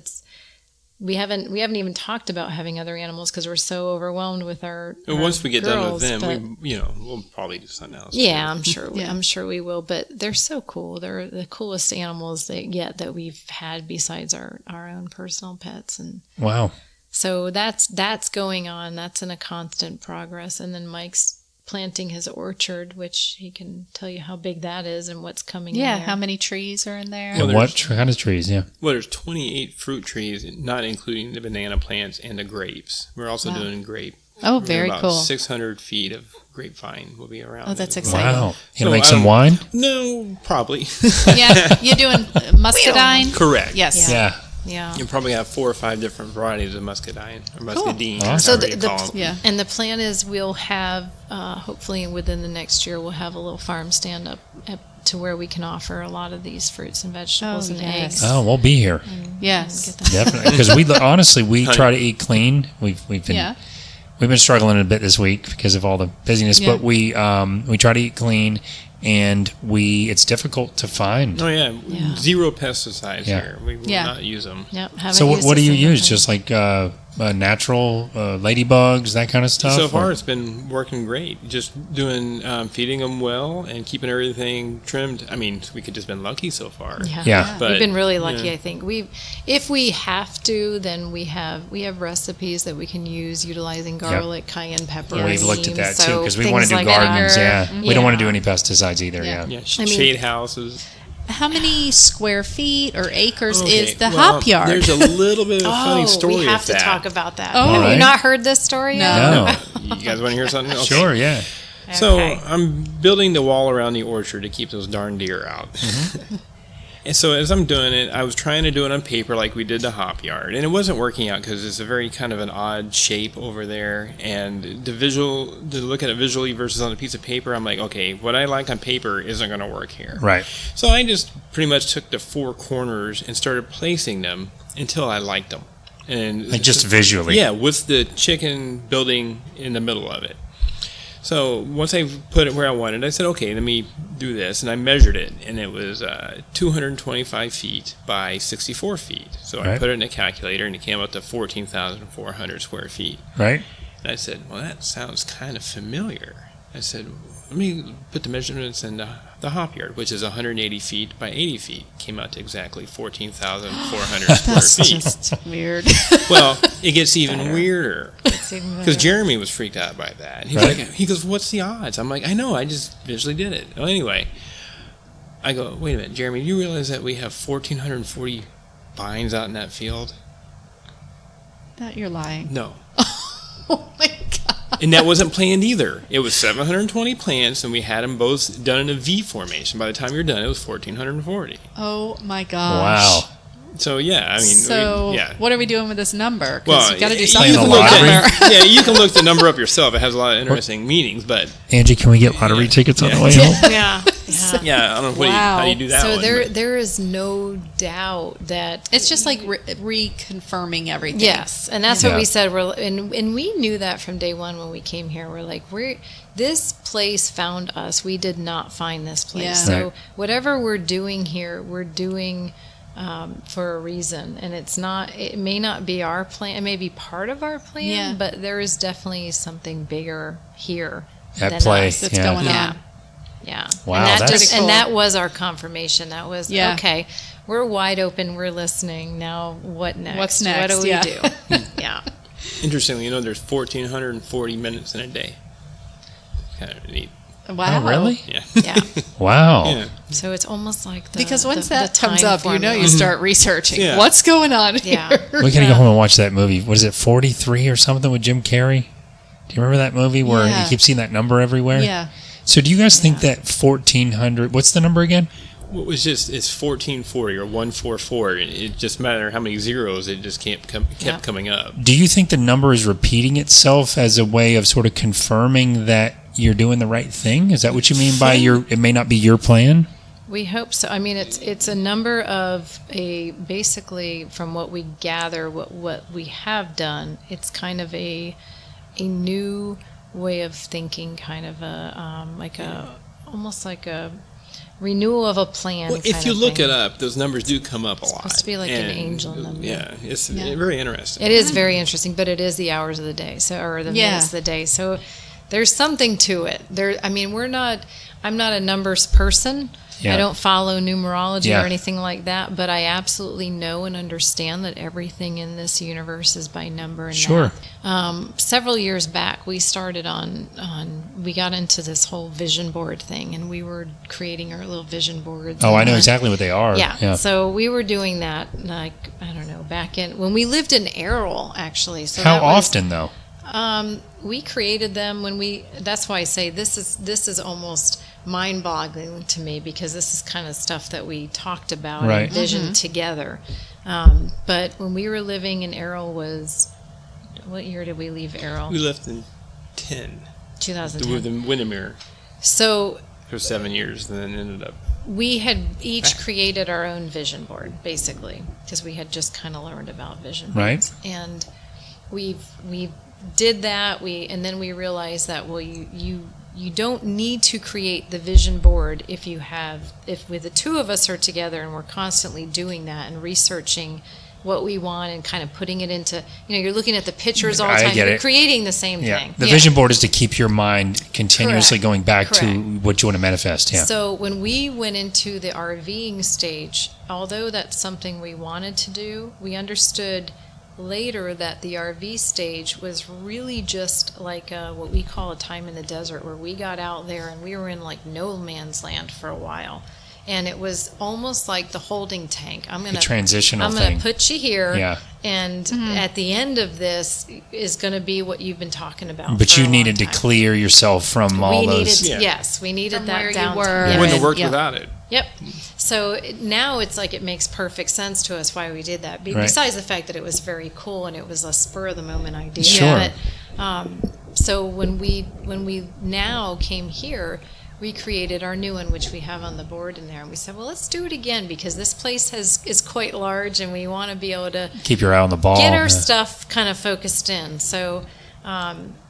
[SPEAKER 4] we haven't even talked about having other animals because we're so overwhelmed with our
[SPEAKER 5] Once we get done with
[SPEAKER 4] girls,
[SPEAKER 5] them,
[SPEAKER 4] but-
[SPEAKER 5] we'll probably do something else.
[SPEAKER 4] yeah, I'm sure.
[SPEAKER 2] Yeah.
[SPEAKER 4] I'm sure we will. But they're so cool. They're the coolest animals that we've had besides our own personal pets. And
[SPEAKER 3] Wow.
[SPEAKER 4] so that's going on. That's in a constant progress. And then Mike's planting his orchard, which he can tell you how big that is and what's coming.
[SPEAKER 2] Yeah,
[SPEAKER 4] in there.
[SPEAKER 2] how many trees are in there?
[SPEAKER 3] And what kind of trees? Yeah.
[SPEAKER 5] Well, there's 28 fruit trees, not including the banana plants and the grapes. We're also doing grape.
[SPEAKER 2] Oh, very
[SPEAKER 5] about
[SPEAKER 2] cool.
[SPEAKER 5] 600 feet of grapevine will be around.
[SPEAKER 2] Oh, that's
[SPEAKER 5] it.
[SPEAKER 2] exciting.
[SPEAKER 3] Wow. You
[SPEAKER 5] So,
[SPEAKER 3] gonna make some wine?
[SPEAKER 5] No, probably.
[SPEAKER 2] Yeah, you're doing muscadine?
[SPEAKER 5] Correct.
[SPEAKER 2] Yes.
[SPEAKER 3] Yeah.
[SPEAKER 4] Yeah.
[SPEAKER 5] You probably have 4 or 5 different varieties of muscadine or muscadine.
[SPEAKER 3] Awesome.
[SPEAKER 5] Or
[SPEAKER 4] So
[SPEAKER 5] however you
[SPEAKER 4] the
[SPEAKER 5] call them.
[SPEAKER 2] Yeah.
[SPEAKER 4] and the plan is we'll have hopefully within the next year we'll have a little farm stand up to where we can offer a lot of these fruits and vegetables
[SPEAKER 2] Oh,
[SPEAKER 4] and
[SPEAKER 2] yes.
[SPEAKER 4] eggs.
[SPEAKER 3] Oh, we'll be here.
[SPEAKER 2] Yes.
[SPEAKER 4] Get them.
[SPEAKER 3] Definitely. Because honestly, we try to eat clean. We've been
[SPEAKER 2] Yeah.
[SPEAKER 3] we've been struggling a bit this week because of all the busyness,
[SPEAKER 2] Yeah.
[SPEAKER 3] but we try to eat clean, and it's difficult to find.
[SPEAKER 5] Oh, yeah.
[SPEAKER 4] Yeah.
[SPEAKER 5] 0 pesticides
[SPEAKER 3] Yeah.
[SPEAKER 5] here. We will
[SPEAKER 2] Yeah.
[SPEAKER 5] not use them.
[SPEAKER 4] Yep. haven't
[SPEAKER 3] So
[SPEAKER 4] used
[SPEAKER 3] what
[SPEAKER 4] a
[SPEAKER 3] do you
[SPEAKER 4] single
[SPEAKER 3] use?
[SPEAKER 4] thing.
[SPEAKER 3] Just like natural ladybugs, that kind of stuff?
[SPEAKER 5] So far,
[SPEAKER 3] Or-
[SPEAKER 5] it's been working great. Just doing, feeding them well and keeping everything trimmed. I mean, we could just been lucky so far.
[SPEAKER 3] Yeah.
[SPEAKER 5] But,
[SPEAKER 4] we've been really lucky.
[SPEAKER 5] yeah.
[SPEAKER 4] I think if we have to, then we have recipes that we can use utilizing garlic, cayenne pepper.
[SPEAKER 3] We've looked at that too
[SPEAKER 4] so
[SPEAKER 3] because we want to do
[SPEAKER 4] things like
[SPEAKER 3] gardens.
[SPEAKER 4] that.
[SPEAKER 3] Yeah. We don't want to do
[SPEAKER 4] Yeah.
[SPEAKER 3] any pesticides either.
[SPEAKER 2] Yeah.
[SPEAKER 3] Yeah.
[SPEAKER 5] Yeah,
[SPEAKER 4] I mean-
[SPEAKER 5] shade houses.
[SPEAKER 2] How many square feet or acres
[SPEAKER 5] Okay,
[SPEAKER 2] is the
[SPEAKER 5] well,
[SPEAKER 2] HopYard?
[SPEAKER 5] There's a little bit of a funny story
[SPEAKER 4] we have
[SPEAKER 5] with
[SPEAKER 4] to
[SPEAKER 5] that.
[SPEAKER 4] talk about that.
[SPEAKER 2] Oh.
[SPEAKER 4] Have
[SPEAKER 3] Alright.
[SPEAKER 4] you not heard this story yet?
[SPEAKER 2] No.
[SPEAKER 3] No.
[SPEAKER 5] You guys want to hear something? Okay.
[SPEAKER 3] Sure. Yeah.
[SPEAKER 5] So
[SPEAKER 4] Okay.
[SPEAKER 5] I'm building the wall around the orchard to keep those darn deer out. And so as I'm doing it, I was trying to do it on paper like we did the HopYard, and it wasn't working out because it's a very kind of an odd shape over there. And to look at it visually versus on a piece of paper, I'm like, okay, what I like on paper isn't going to work here.
[SPEAKER 3] Right.
[SPEAKER 5] So I just pretty much took the 4 corners and started placing them until I liked them. And
[SPEAKER 3] Like just visually.
[SPEAKER 5] yeah, with the chicken building in the middle of it. So once I put it where I wanted, I said, okay, let me do this. And I measured it, and it was 225 feet by 64 feet. So I
[SPEAKER 3] Right.
[SPEAKER 5] put it in a calculator, and it came up to 14,400 square feet.
[SPEAKER 3] Right.
[SPEAKER 5] And I said, well, that sounds kind of familiar. I said, let me put the measurements in the HopYard, which is 180 feet by 80 feet. Came out to exactly 14,400 square feet.
[SPEAKER 2] Just weird.
[SPEAKER 5] Well, it gets even weirder.
[SPEAKER 4] It's even better.
[SPEAKER 5] Because Jeremy was freaked out by that. He's
[SPEAKER 3] Right.
[SPEAKER 5] like, he goes, what's the odds? I'm like, I know, I just visually did it. Well, anyway, I go, wait a minute, Jeremy, do you realize that we have 1,440 vines out in that field?
[SPEAKER 2] That you're lying.
[SPEAKER 5] No.
[SPEAKER 2] Oh my god.
[SPEAKER 5] And that wasn't planned either. It was 720 plants, and we had them both done in a V formation. By the time you're done, it was 1,440.
[SPEAKER 2] Oh my gosh.
[SPEAKER 3] Wow.
[SPEAKER 5] So, yeah, I mean,
[SPEAKER 2] So
[SPEAKER 5] yeah.
[SPEAKER 2] what are we doing with this number? Because
[SPEAKER 5] Well,
[SPEAKER 2] you got to do
[SPEAKER 5] you
[SPEAKER 2] something
[SPEAKER 3] can
[SPEAKER 2] with
[SPEAKER 3] look
[SPEAKER 2] the
[SPEAKER 3] at-
[SPEAKER 2] number.
[SPEAKER 5] Yeah, you can look the number up yourself. It has a lot of interesting meanings, but
[SPEAKER 3] Angie, can we get lottery tickets on the way home?
[SPEAKER 4] Yeah.
[SPEAKER 5] yeah, I don't know
[SPEAKER 2] Wow.
[SPEAKER 5] how do you do that
[SPEAKER 4] So
[SPEAKER 5] one.
[SPEAKER 4] there is no doubt that
[SPEAKER 2] It's just like reconfirming everything.
[SPEAKER 4] yes, and that's
[SPEAKER 3] Yeah.
[SPEAKER 4] what we said. And we knew that from day one when we came here. We're like, this place found us. We did not find this place.
[SPEAKER 2] Yeah.
[SPEAKER 4] So
[SPEAKER 3] Right.
[SPEAKER 4] whatever we're doing here, we're doing for a reason. And it's not. It may not be our plan. It may be part of our plan,
[SPEAKER 2] Yeah.
[SPEAKER 4] but there is definitely something bigger here
[SPEAKER 3] At
[SPEAKER 4] than
[SPEAKER 3] play.
[SPEAKER 4] us.
[SPEAKER 2] That's
[SPEAKER 3] Yeah.
[SPEAKER 2] going
[SPEAKER 4] Yeah.
[SPEAKER 2] on.
[SPEAKER 4] Yeah.
[SPEAKER 3] Wow,
[SPEAKER 4] And that
[SPEAKER 3] that's-
[SPEAKER 4] just
[SPEAKER 2] Pretty cool.
[SPEAKER 4] and that was our confirmation. That was
[SPEAKER 2] Yeah.
[SPEAKER 4] okay. We're wide open. We're listening. Now what next?
[SPEAKER 2] What's
[SPEAKER 4] What
[SPEAKER 2] next?
[SPEAKER 4] do we
[SPEAKER 2] Yeah.
[SPEAKER 4] do? Yeah.
[SPEAKER 5] Interestingly, there's 1,440 minutes in a day. Kind of neat.
[SPEAKER 2] Wow.
[SPEAKER 3] Oh, really?
[SPEAKER 5] Yeah.
[SPEAKER 4] Yeah.
[SPEAKER 3] Wow.
[SPEAKER 5] Yeah.
[SPEAKER 4] So it's almost like the
[SPEAKER 2] Because once
[SPEAKER 4] the
[SPEAKER 2] that comes
[SPEAKER 4] time
[SPEAKER 2] up,
[SPEAKER 4] formula.
[SPEAKER 2] you start researching.
[SPEAKER 5] Yeah.
[SPEAKER 2] What's going on
[SPEAKER 4] Yeah.
[SPEAKER 2] here?
[SPEAKER 3] We gotta go home and watch that movie. What is it, 43 or something with Jim Carrey? Do you remember that movie where
[SPEAKER 2] Yeah.
[SPEAKER 3] you keep seeing that number everywhere?
[SPEAKER 2] Yeah.
[SPEAKER 3] So do you guys think that 1,400, what's the number again?
[SPEAKER 5] Well, it's 1440 or 144. It just matter how many zeros. It just kept coming up.
[SPEAKER 3] Do you think the number is repeating itself as a way of sort of confirming that you're doing the right thing? Is that what you mean by it may not be your plan?
[SPEAKER 4] We hope so. I mean, it's a number of basically from what we gather, what we have done. It's kind of a new way of thinking, kind of almost like a renewal of a plan.
[SPEAKER 5] Well, if
[SPEAKER 4] kind
[SPEAKER 5] you
[SPEAKER 4] of
[SPEAKER 5] look
[SPEAKER 4] thing.
[SPEAKER 5] it up, those numbers do come up a lot.
[SPEAKER 4] supposed to be like an angel number.
[SPEAKER 5] Yeah, it's
[SPEAKER 2] Yeah.
[SPEAKER 5] very interesting.
[SPEAKER 4] It is very interesting, but it is the hours of the day, or the
[SPEAKER 2] Yeah.
[SPEAKER 4] minutes of the day. So there's something to it. I mean, I'm not a numbers person.
[SPEAKER 3] Yeah.
[SPEAKER 4] I don't follow numerology
[SPEAKER 3] Yeah.
[SPEAKER 4] or anything like that, but I absolutely know and understand that everything in this universe is by number and
[SPEAKER 3] Sure.
[SPEAKER 4] math. Several years back, we started we got into this whole vision board thing, and we were creating our little vision boards.
[SPEAKER 3] Oh, I know
[SPEAKER 4] and-
[SPEAKER 3] exactly what they are.
[SPEAKER 4] yeah. So we were doing that, like, I don't know, back when we lived in Errol, actually. So
[SPEAKER 3] How
[SPEAKER 4] that was-
[SPEAKER 3] often, though?
[SPEAKER 4] we created them that's why I say this is almost mind-boggling to me, because this is kind of stuff that we talked about
[SPEAKER 3] Right.
[SPEAKER 4] and envisioned together. But when we were living in Errol what year did we leave Errol?
[SPEAKER 5] We left in 10 with
[SPEAKER 4] 2010.
[SPEAKER 5] the Windermere
[SPEAKER 4] So
[SPEAKER 5] for 7 years, and then ended up.
[SPEAKER 4] we had each created our own vision board, basically, because we had just kind of learned about vision boards.
[SPEAKER 3] Right.
[SPEAKER 4] And we did that. And then we realized that, well, you don't need to create the vision board if the two of us are together and we're constantly doing that and researching what we want and kind of putting it into, you're looking at the pictures all the
[SPEAKER 3] I
[SPEAKER 4] time.
[SPEAKER 3] get
[SPEAKER 4] You're
[SPEAKER 3] it.
[SPEAKER 4] creating the same
[SPEAKER 3] Yeah.
[SPEAKER 4] thing.
[SPEAKER 3] The vision board is to keep your mind continuously
[SPEAKER 4] Correct.
[SPEAKER 3] going back to
[SPEAKER 4] Correct.
[SPEAKER 3] what you want to manifest. Yeah.
[SPEAKER 4] So when we went into the RVing stage, although that's something we wanted to do, we understood later that the RV stage was really just like what we call a time in the desert, where we got out there and we were in like no man's land for a while. And it was almost like the holding tank.
[SPEAKER 3] The transitional
[SPEAKER 4] I'm
[SPEAKER 3] thing.
[SPEAKER 4] going to put you here.
[SPEAKER 3] Yeah.
[SPEAKER 4] And at the end of this is going to be what you've been talking about.
[SPEAKER 3] But
[SPEAKER 4] for
[SPEAKER 3] you
[SPEAKER 4] a
[SPEAKER 3] needed to
[SPEAKER 4] long time.
[SPEAKER 3] clear yourself from all
[SPEAKER 4] We
[SPEAKER 3] those.
[SPEAKER 4] needed,
[SPEAKER 5] Yeah.
[SPEAKER 4] yes, we needed
[SPEAKER 2] From
[SPEAKER 4] that
[SPEAKER 2] where you
[SPEAKER 4] downtime.
[SPEAKER 2] were.
[SPEAKER 5] It wouldn't have
[SPEAKER 2] and-
[SPEAKER 5] worked
[SPEAKER 2] yeah.
[SPEAKER 5] without it.
[SPEAKER 4] Yep. So now it's like it makes perfect sense to us why we did that.
[SPEAKER 3] Right.
[SPEAKER 4] Besides the fact that it was very cool and it was a spur of the moment idea.
[SPEAKER 3] Sure.
[SPEAKER 4] But, so when we now came here, we created our new one, which we have on the board in there, and we said, well, let's do it again, because this place is quite large, and we want to be able to
[SPEAKER 3] Keep your eye on the ball.
[SPEAKER 4] get our
[SPEAKER 3] Yeah.
[SPEAKER 4] stuff kind of focused in. So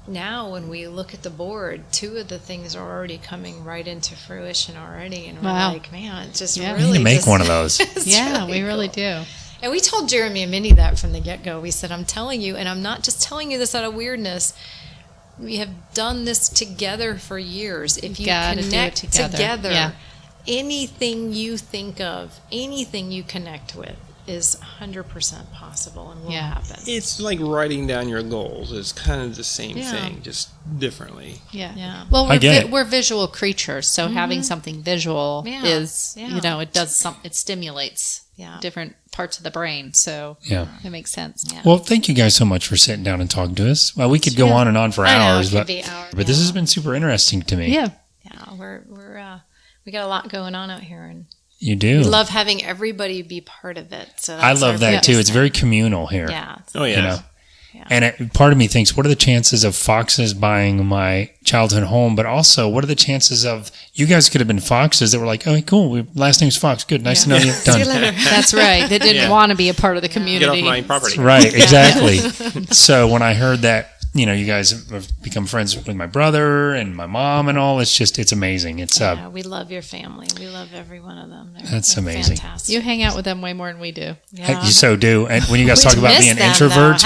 [SPEAKER 4] now when we look at the board, two of the things are already coming right into fruition already, and we're
[SPEAKER 2] Wow.
[SPEAKER 4] like, man, it's just
[SPEAKER 2] Yeah.
[SPEAKER 3] You
[SPEAKER 4] really
[SPEAKER 3] need to make
[SPEAKER 4] just-
[SPEAKER 3] one of those.
[SPEAKER 4] it's
[SPEAKER 2] Yeah, we really
[SPEAKER 4] cool.
[SPEAKER 2] do.
[SPEAKER 4] And we told Jeremy and Minnie that from the get-go. We said, I'm telling you, and I'm not just telling you this out of weirdness, We have done this together for years. If you
[SPEAKER 2] gotta do it
[SPEAKER 4] connect
[SPEAKER 2] together. Yeah.
[SPEAKER 4] anything you think of, anything you connect with is 100% possible and will happen.
[SPEAKER 5] It's like writing down your goals. It's kind of the same thing, just differently.
[SPEAKER 2] Yeah. Well, we're visual creatures, so having something visual is, it does it stimulates different parts of the brain. So it makes sense. Yeah.
[SPEAKER 3] Well, thank you guys so much for sitting down and talking to us. Well, we could go on and on for hours, but this has been super interesting to me.
[SPEAKER 2] Yeah.
[SPEAKER 4] Yeah, we got a lot going on out here, and
[SPEAKER 3] you do.
[SPEAKER 4] We love having everybody be part of it. So
[SPEAKER 3] I love that too. It's very communal here.
[SPEAKER 4] Yeah.
[SPEAKER 5] Oh yeah.
[SPEAKER 3] You know? And part of me thinks, what are the chances of foxes buying my childhood home? But also, what are the chances of you guys could have been foxes that were like, oh, cool, last name's Fox. Good, nice to know you. Done.
[SPEAKER 2] That's right. They didn't want to be a part of the community.
[SPEAKER 5] Get off my property.
[SPEAKER 3] Right, exactly. So when I heard that, you guys have become friends with my brother and my mom and all. It's amazing. It's
[SPEAKER 4] we love your family. We love every one of them.
[SPEAKER 3] That's amazing.
[SPEAKER 4] Fantastic.
[SPEAKER 2] You hang out with them way more than we do.
[SPEAKER 3] Yeah. You so do. And when you guys talk about being introverts,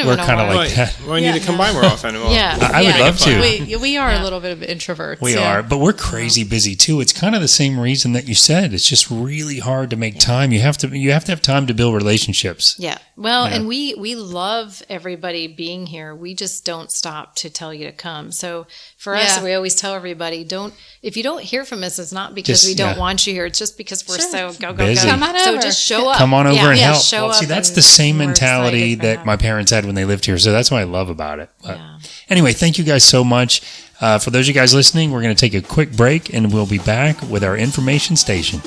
[SPEAKER 3] we're kind of like that.
[SPEAKER 5] Well, we need to come by more often. Well,
[SPEAKER 3] I would love to.
[SPEAKER 2] We are a little bit of introverts.
[SPEAKER 3] We are, but we're crazy busy too. It's kind of the same reason that you said. It's just really hard to make time. You have to have time to build relationships.
[SPEAKER 4] Yeah. Well, and we love everybody being here. We just don't stop to tell you to come. So for us, we always tell everybody, if you don't hear from us, it's not because we don't want you here. It's just because we're so go.
[SPEAKER 2] Come on over.
[SPEAKER 4] So just show up.
[SPEAKER 3] Come on over and help.
[SPEAKER 4] Show up.
[SPEAKER 3] See, that's the same mentality that my parents had when they lived here. So that's what I love about it. But anyway, thank you guys so much. For those of you guys listening, we're going to take a quick break and we'll be back with our information station.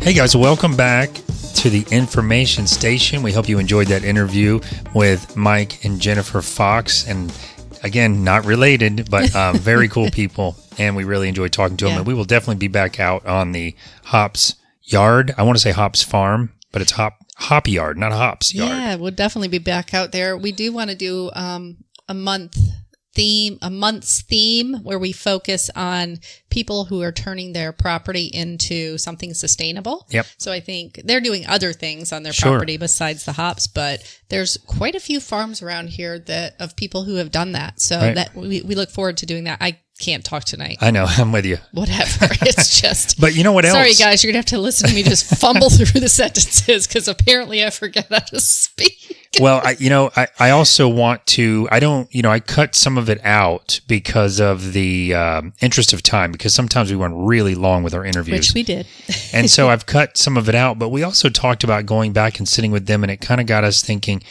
[SPEAKER 3] Hey guys, welcome back to the information station. We hope you enjoyed that interview with Mike and Jennifer Fox. And again, not related, but very cool people. And we really enjoyed talking to them. And we will definitely be back out on the Hops Yard. I want to say Hops Farm, but it's HopYard, not Hops Yard.
[SPEAKER 2] Yeah, we'll definitely be back out there. We do want to do a month's theme where we focus on people who are turning their property into something sustainable.
[SPEAKER 3] Yep.
[SPEAKER 2] So I think they're doing other things on their property besides the hops, but there's quite a few farms around here of people who have done that. So that we look forward to doing that. I can't talk tonight.
[SPEAKER 3] I know. I'm with you.
[SPEAKER 2] Whatever. It's just.
[SPEAKER 3] But you know what else?
[SPEAKER 2] Sorry, guys. You're going to have to listen to me just fumble through the sentences because apparently I forget how to speak.
[SPEAKER 3] Well, I also want to, I cut some of it out because of the interest of time, because sometimes we run really long with our interviews.
[SPEAKER 2] Which we did.
[SPEAKER 3] And so I've cut some of it out, but we also talked about going back and sitting with them, and it kind of got us thinking,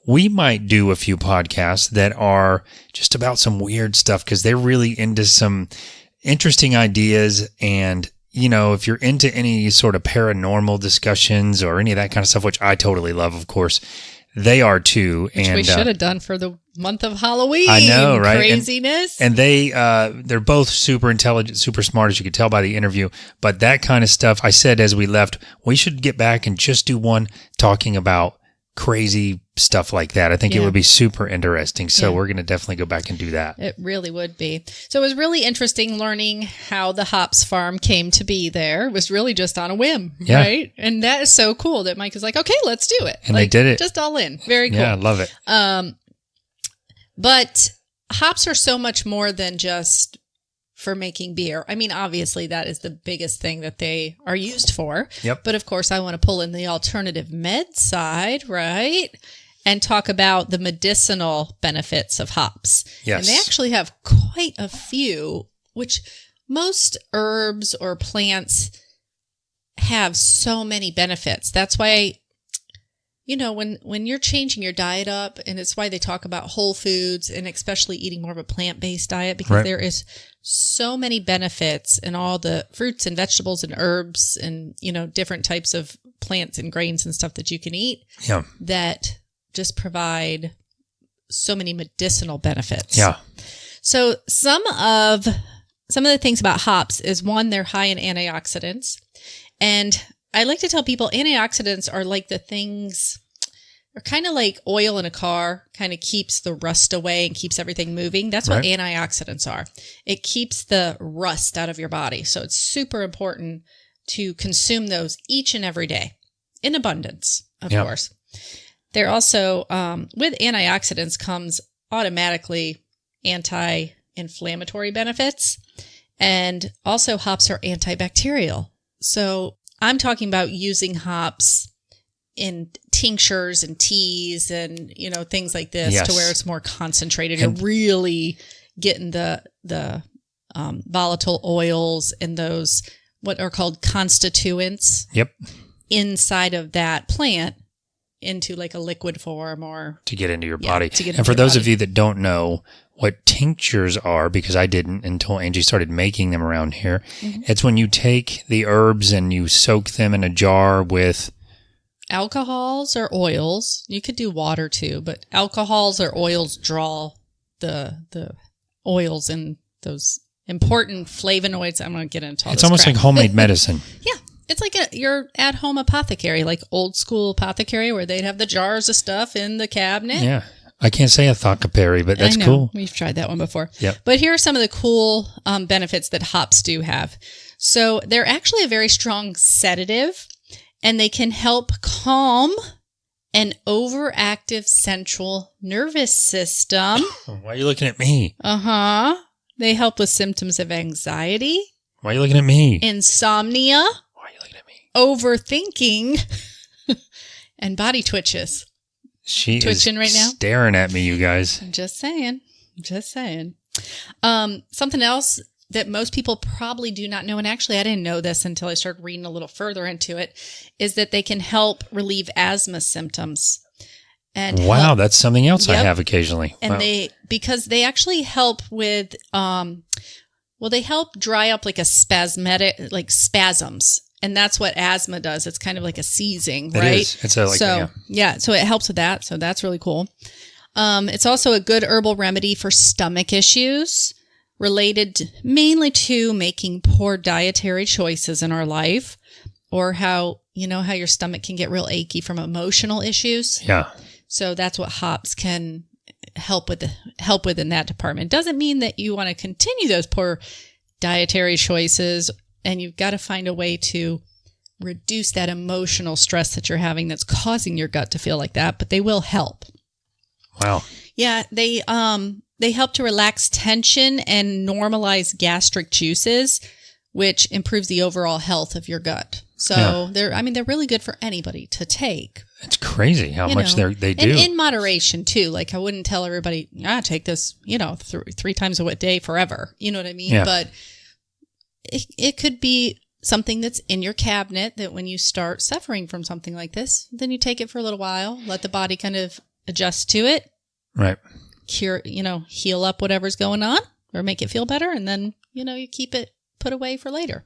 [SPEAKER 3] we might do a few podcasts that are just about some weird stuff because they're really into some interesting ideas. And, if you're into any sort of paranormal discussions or any of that kind of stuff, which I totally love, of course, they are too.
[SPEAKER 2] Which we should have done for the month of Halloween.
[SPEAKER 3] I know, right?
[SPEAKER 2] Craziness.
[SPEAKER 3] And they're both super intelligent, super smart, as you could tell by the interview. But that kind of stuff, I said as we left, we should get back and just do one talking about crazy stuff like that. I think it would be super interesting. So we're going to definitely go back and do that.
[SPEAKER 2] It really would be. So it was really interesting learning how the hops farm came to be there. It was really just on a whim, right? And that is so cool that Mike is like, okay, let's do it.
[SPEAKER 3] And they did it.
[SPEAKER 2] Just all in. Very cool.
[SPEAKER 3] Yeah, I love it.
[SPEAKER 2] But hops are so much more than just for making beer. I mean, obviously that is the biggest thing that they are used for.
[SPEAKER 3] Yep.
[SPEAKER 2] But of course, I want to pull in the alternative med side, right? And talk about the medicinal benefits of hops.
[SPEAKER 3] Yes.
[SPEAKER 2] And they actually have quite a few, which most herbs or plants have so many benefits. That's why, when you're changing your diet up, and it's why they talk about whole foods and especially eating more of a plant-based diet, because there is so many benefits in all the fruits and vegetables and herbs and, different types of plants and grains and stuff that you can eat that just provide so many medicinal benefits.
[SPEAKER 3] Yeah.
[SPEAKER 2] So some of the things about hops is, one, they're high in antioxidants. And I like to tell people antioxidants are like the things, are kind of like oil in a car, kind of keeps the rust away and keeps everything moving. That's what antioxidants are. It keeps the rust out of your body. So it's super important to consume those each and every day in abundance, of course. They're also, with antioxidants comes automatically anti-inflammatory benefits, and also hops are antibacterial. So I'm talking about using hops in tinctures and teas and, things like this to where it's more concentrated. You're really getting the volatile oils and those what are called constituents inside of that plant into like a liquid form or
[SPEAKER 3] to get into your body. And for those of you that don't know what tinctures are, because I didn't until Angie started making them around here, it's when you take the herbs and you soak them in a jar with
[SPEAKER 2] alcohols or oils. You could do water too, but alcohols or oils draw the oils and those important flavonoids. I'm going to get into all
[SPEAKER 3] It's
[SPEAKER 2] this
[SPEAKER 3] almost
[SPEAKER 2] crap.
[SPEAKER 3] like homemade medicine.
[SPEAKER 2] Yeah. It's like your at-home apothecary, like old school apothecary where they'd have the jars of stuff in the cabinet.
[SPEAKER 3] Yeah. I can't say apothecary, but that's cool.
[SPEAKER 2] We've tried that one before.
[SPEAKER 3] Yep.
[SPEAKER 2] But here are some of the cool benefits that hops do have. So they're actually a very strong sedative, and they can help calm an overactive central nervous system.
[SPEAKER 3] Why are you looking at me?
[SPEAKER 2] They help with symptoms of anxiety.
[SPEAKER 3] Why are you looking at me?
[SPEAKER 2] Insomnia.
[SPEAKER 3] Why are you looking at me?
[SPEAKER 2] Overthinking. And body twitches.
[SPEAKER 3] She
[SPEAKER 2] Twitching
[SPEAKER 3] is
[SPEAKER 2] right now?
[SPEAKER 3] staring at me, you guys.
[SPEAKER 2] I'm just saying. Something else that most people probably do not know, and actually I didn't know this until I started reading a little further into it, is that they can help relieve asthma symptoms. And
[SPEAKER 3] wow, that's something else I have occasionally.
[SPEAKER 2] And because they actually help with, they help dry up like spasms. And that's what asthma does. It's kind of like a seizing, right?
[SPEAKER 3] It is. It's so
[SPEAKER 2] it helps with that. So that's really cool. It's also a good herbal remedy for stomach issues related mainly to making poor dietary choices in our life, or how your stomach can get real achy from emotional issues.
[SPEAKER 3] Yeah.
[SPEAKER 2] So that's what hops can help with in that department. Doesn't mean that you want to continue those poor dietary choices, and you've got to find a way to reduce that emotional stress that you're having that's causing your gut to feel like that, but they will help.
[SPEAKER 3] Wow.
[SPEAKER 2] Yeah, they help to relax tension and normalize gastric juices, which improves the overall health of your gut. So they're really good for anybody to take.
[SPEAKER 3] It's crazy how much they do.
[SPEAKER 2] And in moderation too. Like I wouldn't tell everybody, take this, 3 times a day forever. You know what I mean?
[SPEAKER 3] Yeah.
[SPEAKER 2] But it could be something that's in your cabinet that when you start suffering from something like this, then you take it for a little while, let the body kind of adjust to it.
[SPEAKER 3] Right.
[SPEAKER 2] Cure, heal up whatever's going on or make it feel better. And then, you keep it put away for later.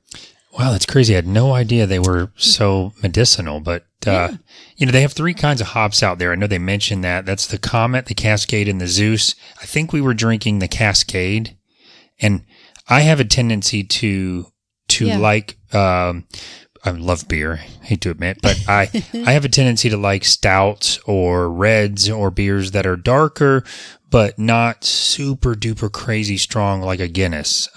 [SPEAKER 3] Wow, that's crazy. I had no idea they were so medicinal, but, they have 3 kinds of hops out there. I know they mentioned that. That's the Comet, the Cascade, and the Zeus. I think we were drinking the Cascade, and I have a tendency to like, I love beer, hate to admit, but I have a tendency to like stouts or reds or beers that are darker, but not super duper crazy strong like a Guinness.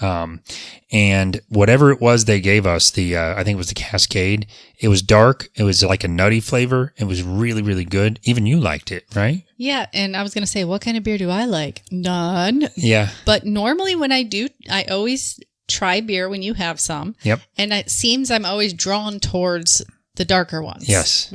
[SPEAKER 3] And whatever it was they gave us, I think it was the Cascade, it was dark. It was like a nutty flavor. It was really, really good. Even you liked it, right?
[SPEAKER 2] Yeah. And I was going to say, what kind of beer do I like? None.
[SPEAKER 3] Yeah.
[SPEAKER 2] But normally when I do, I always try beer when you have some.
[SPEAKER 3] Yep.
[SPEAKER 2] And it seems I'm always drawn towards the darker ones.
[SPEAKER 3] Yes.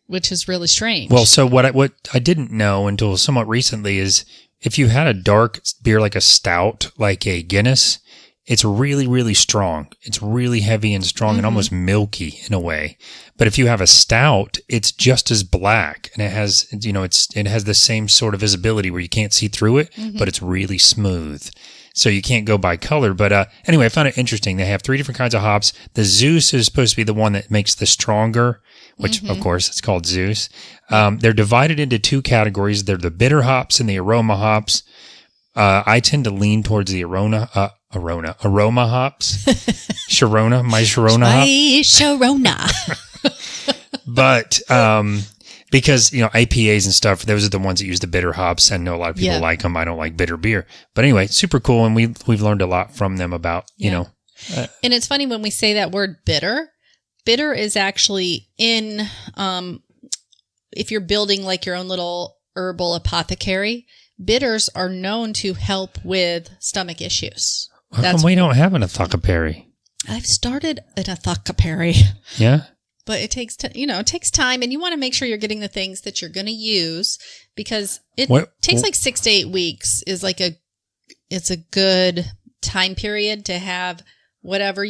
[SPEAKER 2] Which is really strange.
[SPEAKER 3] Well, so what I didn't know until somewhat recently is if you had a dark beer like a stout, like a Guinness, it's really, really strong. It's really heavy and strong and almost milky in a way. But if you have a stout, it's just as black, and it has, it has the same sort of visibility where you can't see through it, but it's really smooth. So you can't go by color. But anyway, I found it interesting. They have 3 different kinds of hops. The Zeus is supposed to be the one that makes the stronger, which, of course, it's called Zeus. They're divided into 2 categories. They're the bitter hops and the aroma hops. I tend to lean towards the aroma Aroma hops. Sharona, my Sharona hop.
[SPEAKER 2] My Sharona.
[SPEAKER 3] But because, APAs and stuff, those are the ones that use the bitter hops. I know a lot of people like them. I don't like bitter beer. But anyway, super cool. And we've learned a lot from them about, And
[SPEAKER 2] it's funny when we say that word bitter. Bitter is actually in, if you're building like your own little herbal apothecary, bitters are known to help with stomach issues.
[SPEAKER 3] How come we don't have an apothecary?
[SPEAKER 2] I've started an apothecary.
[SPEAKER 3] Yeah.
[SPEAKER 2] But it takes, it takes time, and you want to make sure you're getting the things that you're going to use, because it takes like 6 to 8 weeks is like it's a good time period to have whatever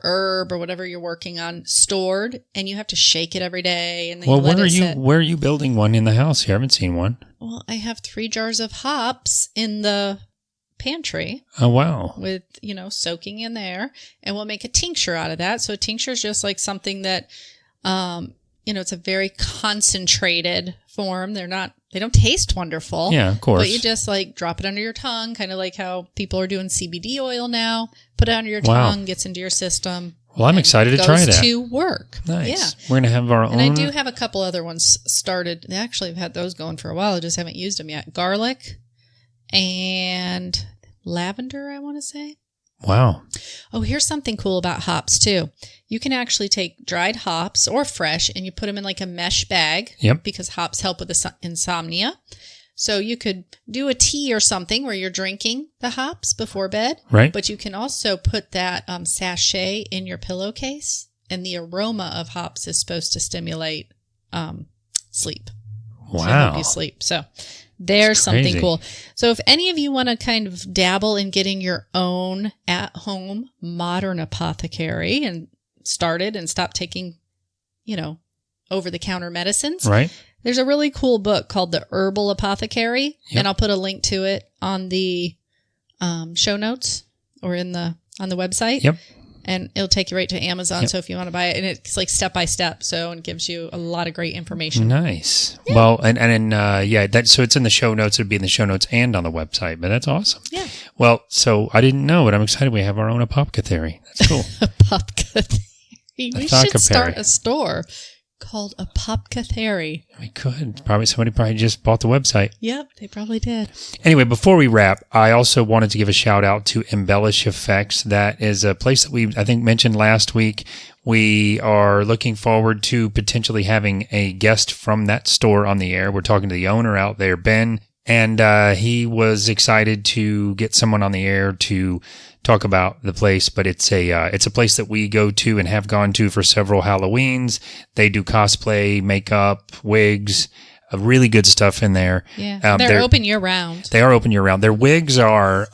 [SPEAKER 2] herb or whatever you're working on stored, and you have to shake it every day. And then
[SPEAKER 3] where are you building one in the house here? I haven't seen one.
[SPEAKER 2] Well, I have 3 jars of hops in the pantry.
[SPEAKER 3] Oh, wow.
[SPEAKER 2] With, soaking in there, and we'll make a tincture out of that. So a tincture is just like something that, it's a very concentrated form. They don't taste wonderful.
[SPEAKER 3] Yeah, of course.
[SPEAKER 2] But you just like drop it under your tongue, kind of like how people are doing CBD oil now. Put it under your tongue, gets into your system.
[SPEAKER 3] Well, I'm excited to try that.
[SPEAKER 2] Goes to work.
[SPEAKER 3] Nice.
[SPEAKER 2] Yeah.
[SPEAKER 3] We're going to have our own.
[SPEAKER 2] And I do have a couple other ones started. They actually have had those going for a while. I just haven't used them yet. Garlic and lavender, I want to say.
[SPEAKER 3] Wow.
[SPEAKER 2] Oh, here's something cool about hops too. You can actually take dried hops or fresh, and you put them in like a mesh bag.
[SPEAKER 3] Yep.
[SPEAKER 2] Because hops help with insomnia. So you could do a tea or something where you're drinking the hops before bed.
[SPEAKER 3] Right.
[SPEAKER 2] But you can also put that sachet in your pillowcase, and the aroma of hops is supposed to stimulate sleep.
[SPEAKER 3] Wow.
[SPEAKER 2] To help you sleep. So there's something cool. So if any of you want to kind of dabble in getting your own at-home modern apothecary and started and stop taking, over-the-counter medicines.
[SPEAKER 3] Right.
[SPEAKER 2] There's a really cool book called The Herbal Apothecary, and I'll put a link to it on the show notes or on the website.
[SPEAKER 3] Yep.
[SPEAKER 2] And it'll take you right to Amazon. So if you want to buy it, and it's like step by step, and gives you a lot of great information.
[SPEAKER 3] Nice. Yeah. Well, so it's in the show notes. It'd be in the show notes and on the website. But that's awesome.
[SPEAKER 2] Yeah.
[SPEAKER 3] Well, so I didn't know, but I'm excited. We have our own apothecary. That's cool.
[SPEAKER 2] Apothecary. We should start a store called Apothecary.
[SPEAKER 3] We could. Somebody just bought the website.
[SPEAKER 2] Yep, they probably did.
[SPEAKER 3] Anyway, before we wrap, I also wanted to give a shout out to Embellish Effects. That is a place that we, I think, mentioned last week. We are looking forward to potentially having a guest from that store on the air. We're talking to the owner out there, Ben, and he was excited to get someone on the air to talk about the place, but it's a place that we go to and have gone to for several Halloweens. They do cosplay, makeup, wigs, really good stuff in there.
[SPEAKER 2] Yeah, they're open year round.
[SPEAKER 3] They are open year round. Their wigs are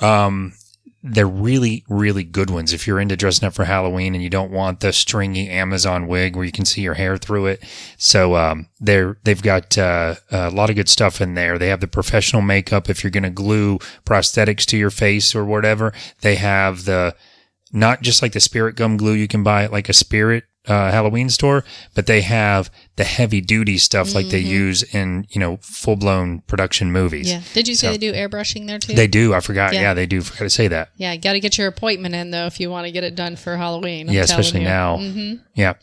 [SPEAKER 3] they're really, really good ones. If you're into dressing up for Halloween and you don't want the stringy Amazon wig where you can see your hair through it. So they've got a lot of good stuff in there. They have the professional makeup if you're going to glue prosthetics to your face or whatever. They have not just like the Spirit gum glue you can buy at like a Spirit Halloween store, but they have the heavy duty stuff like they use in, full blown production movies.
[SPEAKER 2] Yeah. Did you say they do airbrushing there too?
[SPEAKER 3] They do. I forgot. Yeah, they do. Forgot to say that.
[SPEAKER 2] Yeah. Got to get your appointment in though if you want to get it done for Halloween.
[SPEAKER 3] Yeah, especially now. Mm-hmm. Yeah.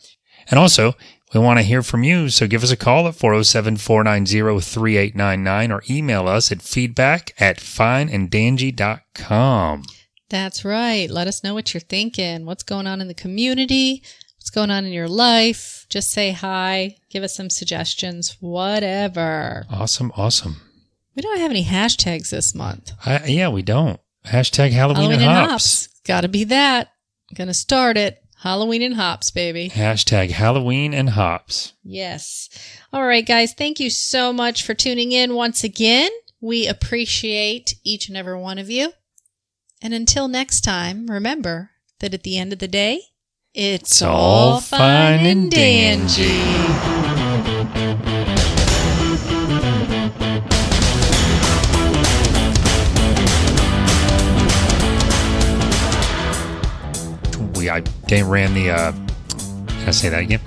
[SPEAKER 3] And also, we want to hear from you. So give us a call at 407-490-3899 or email us at feedback@fineanddangy.com.
[SPEAKER 2] That's right. Let us know what you're thinking. What's going on in the community? What's going on in your life? Just say hi. Give us some suggestions. Whatever.
[SPEAKER 3] Awesome.
[SPEAKER 2] We don't have any hashtags this month.
[SPEAKER 3] We don't. Hashtag Halloween and hops.
[SPEAKER 2] Got to be that. I'm going to start it. Halloween and hops, baby.
[SPEAKER 3] Hashtag Halloween and hops.
[SPEAKER 2] Yes. All right, guys. Thank you so much for tuning in once again. We appreciate each and every one of you. And until next time, remember that at the end of the day, it's all fine and dandy.
[SPEAKER 3] I ran the, can I say that again?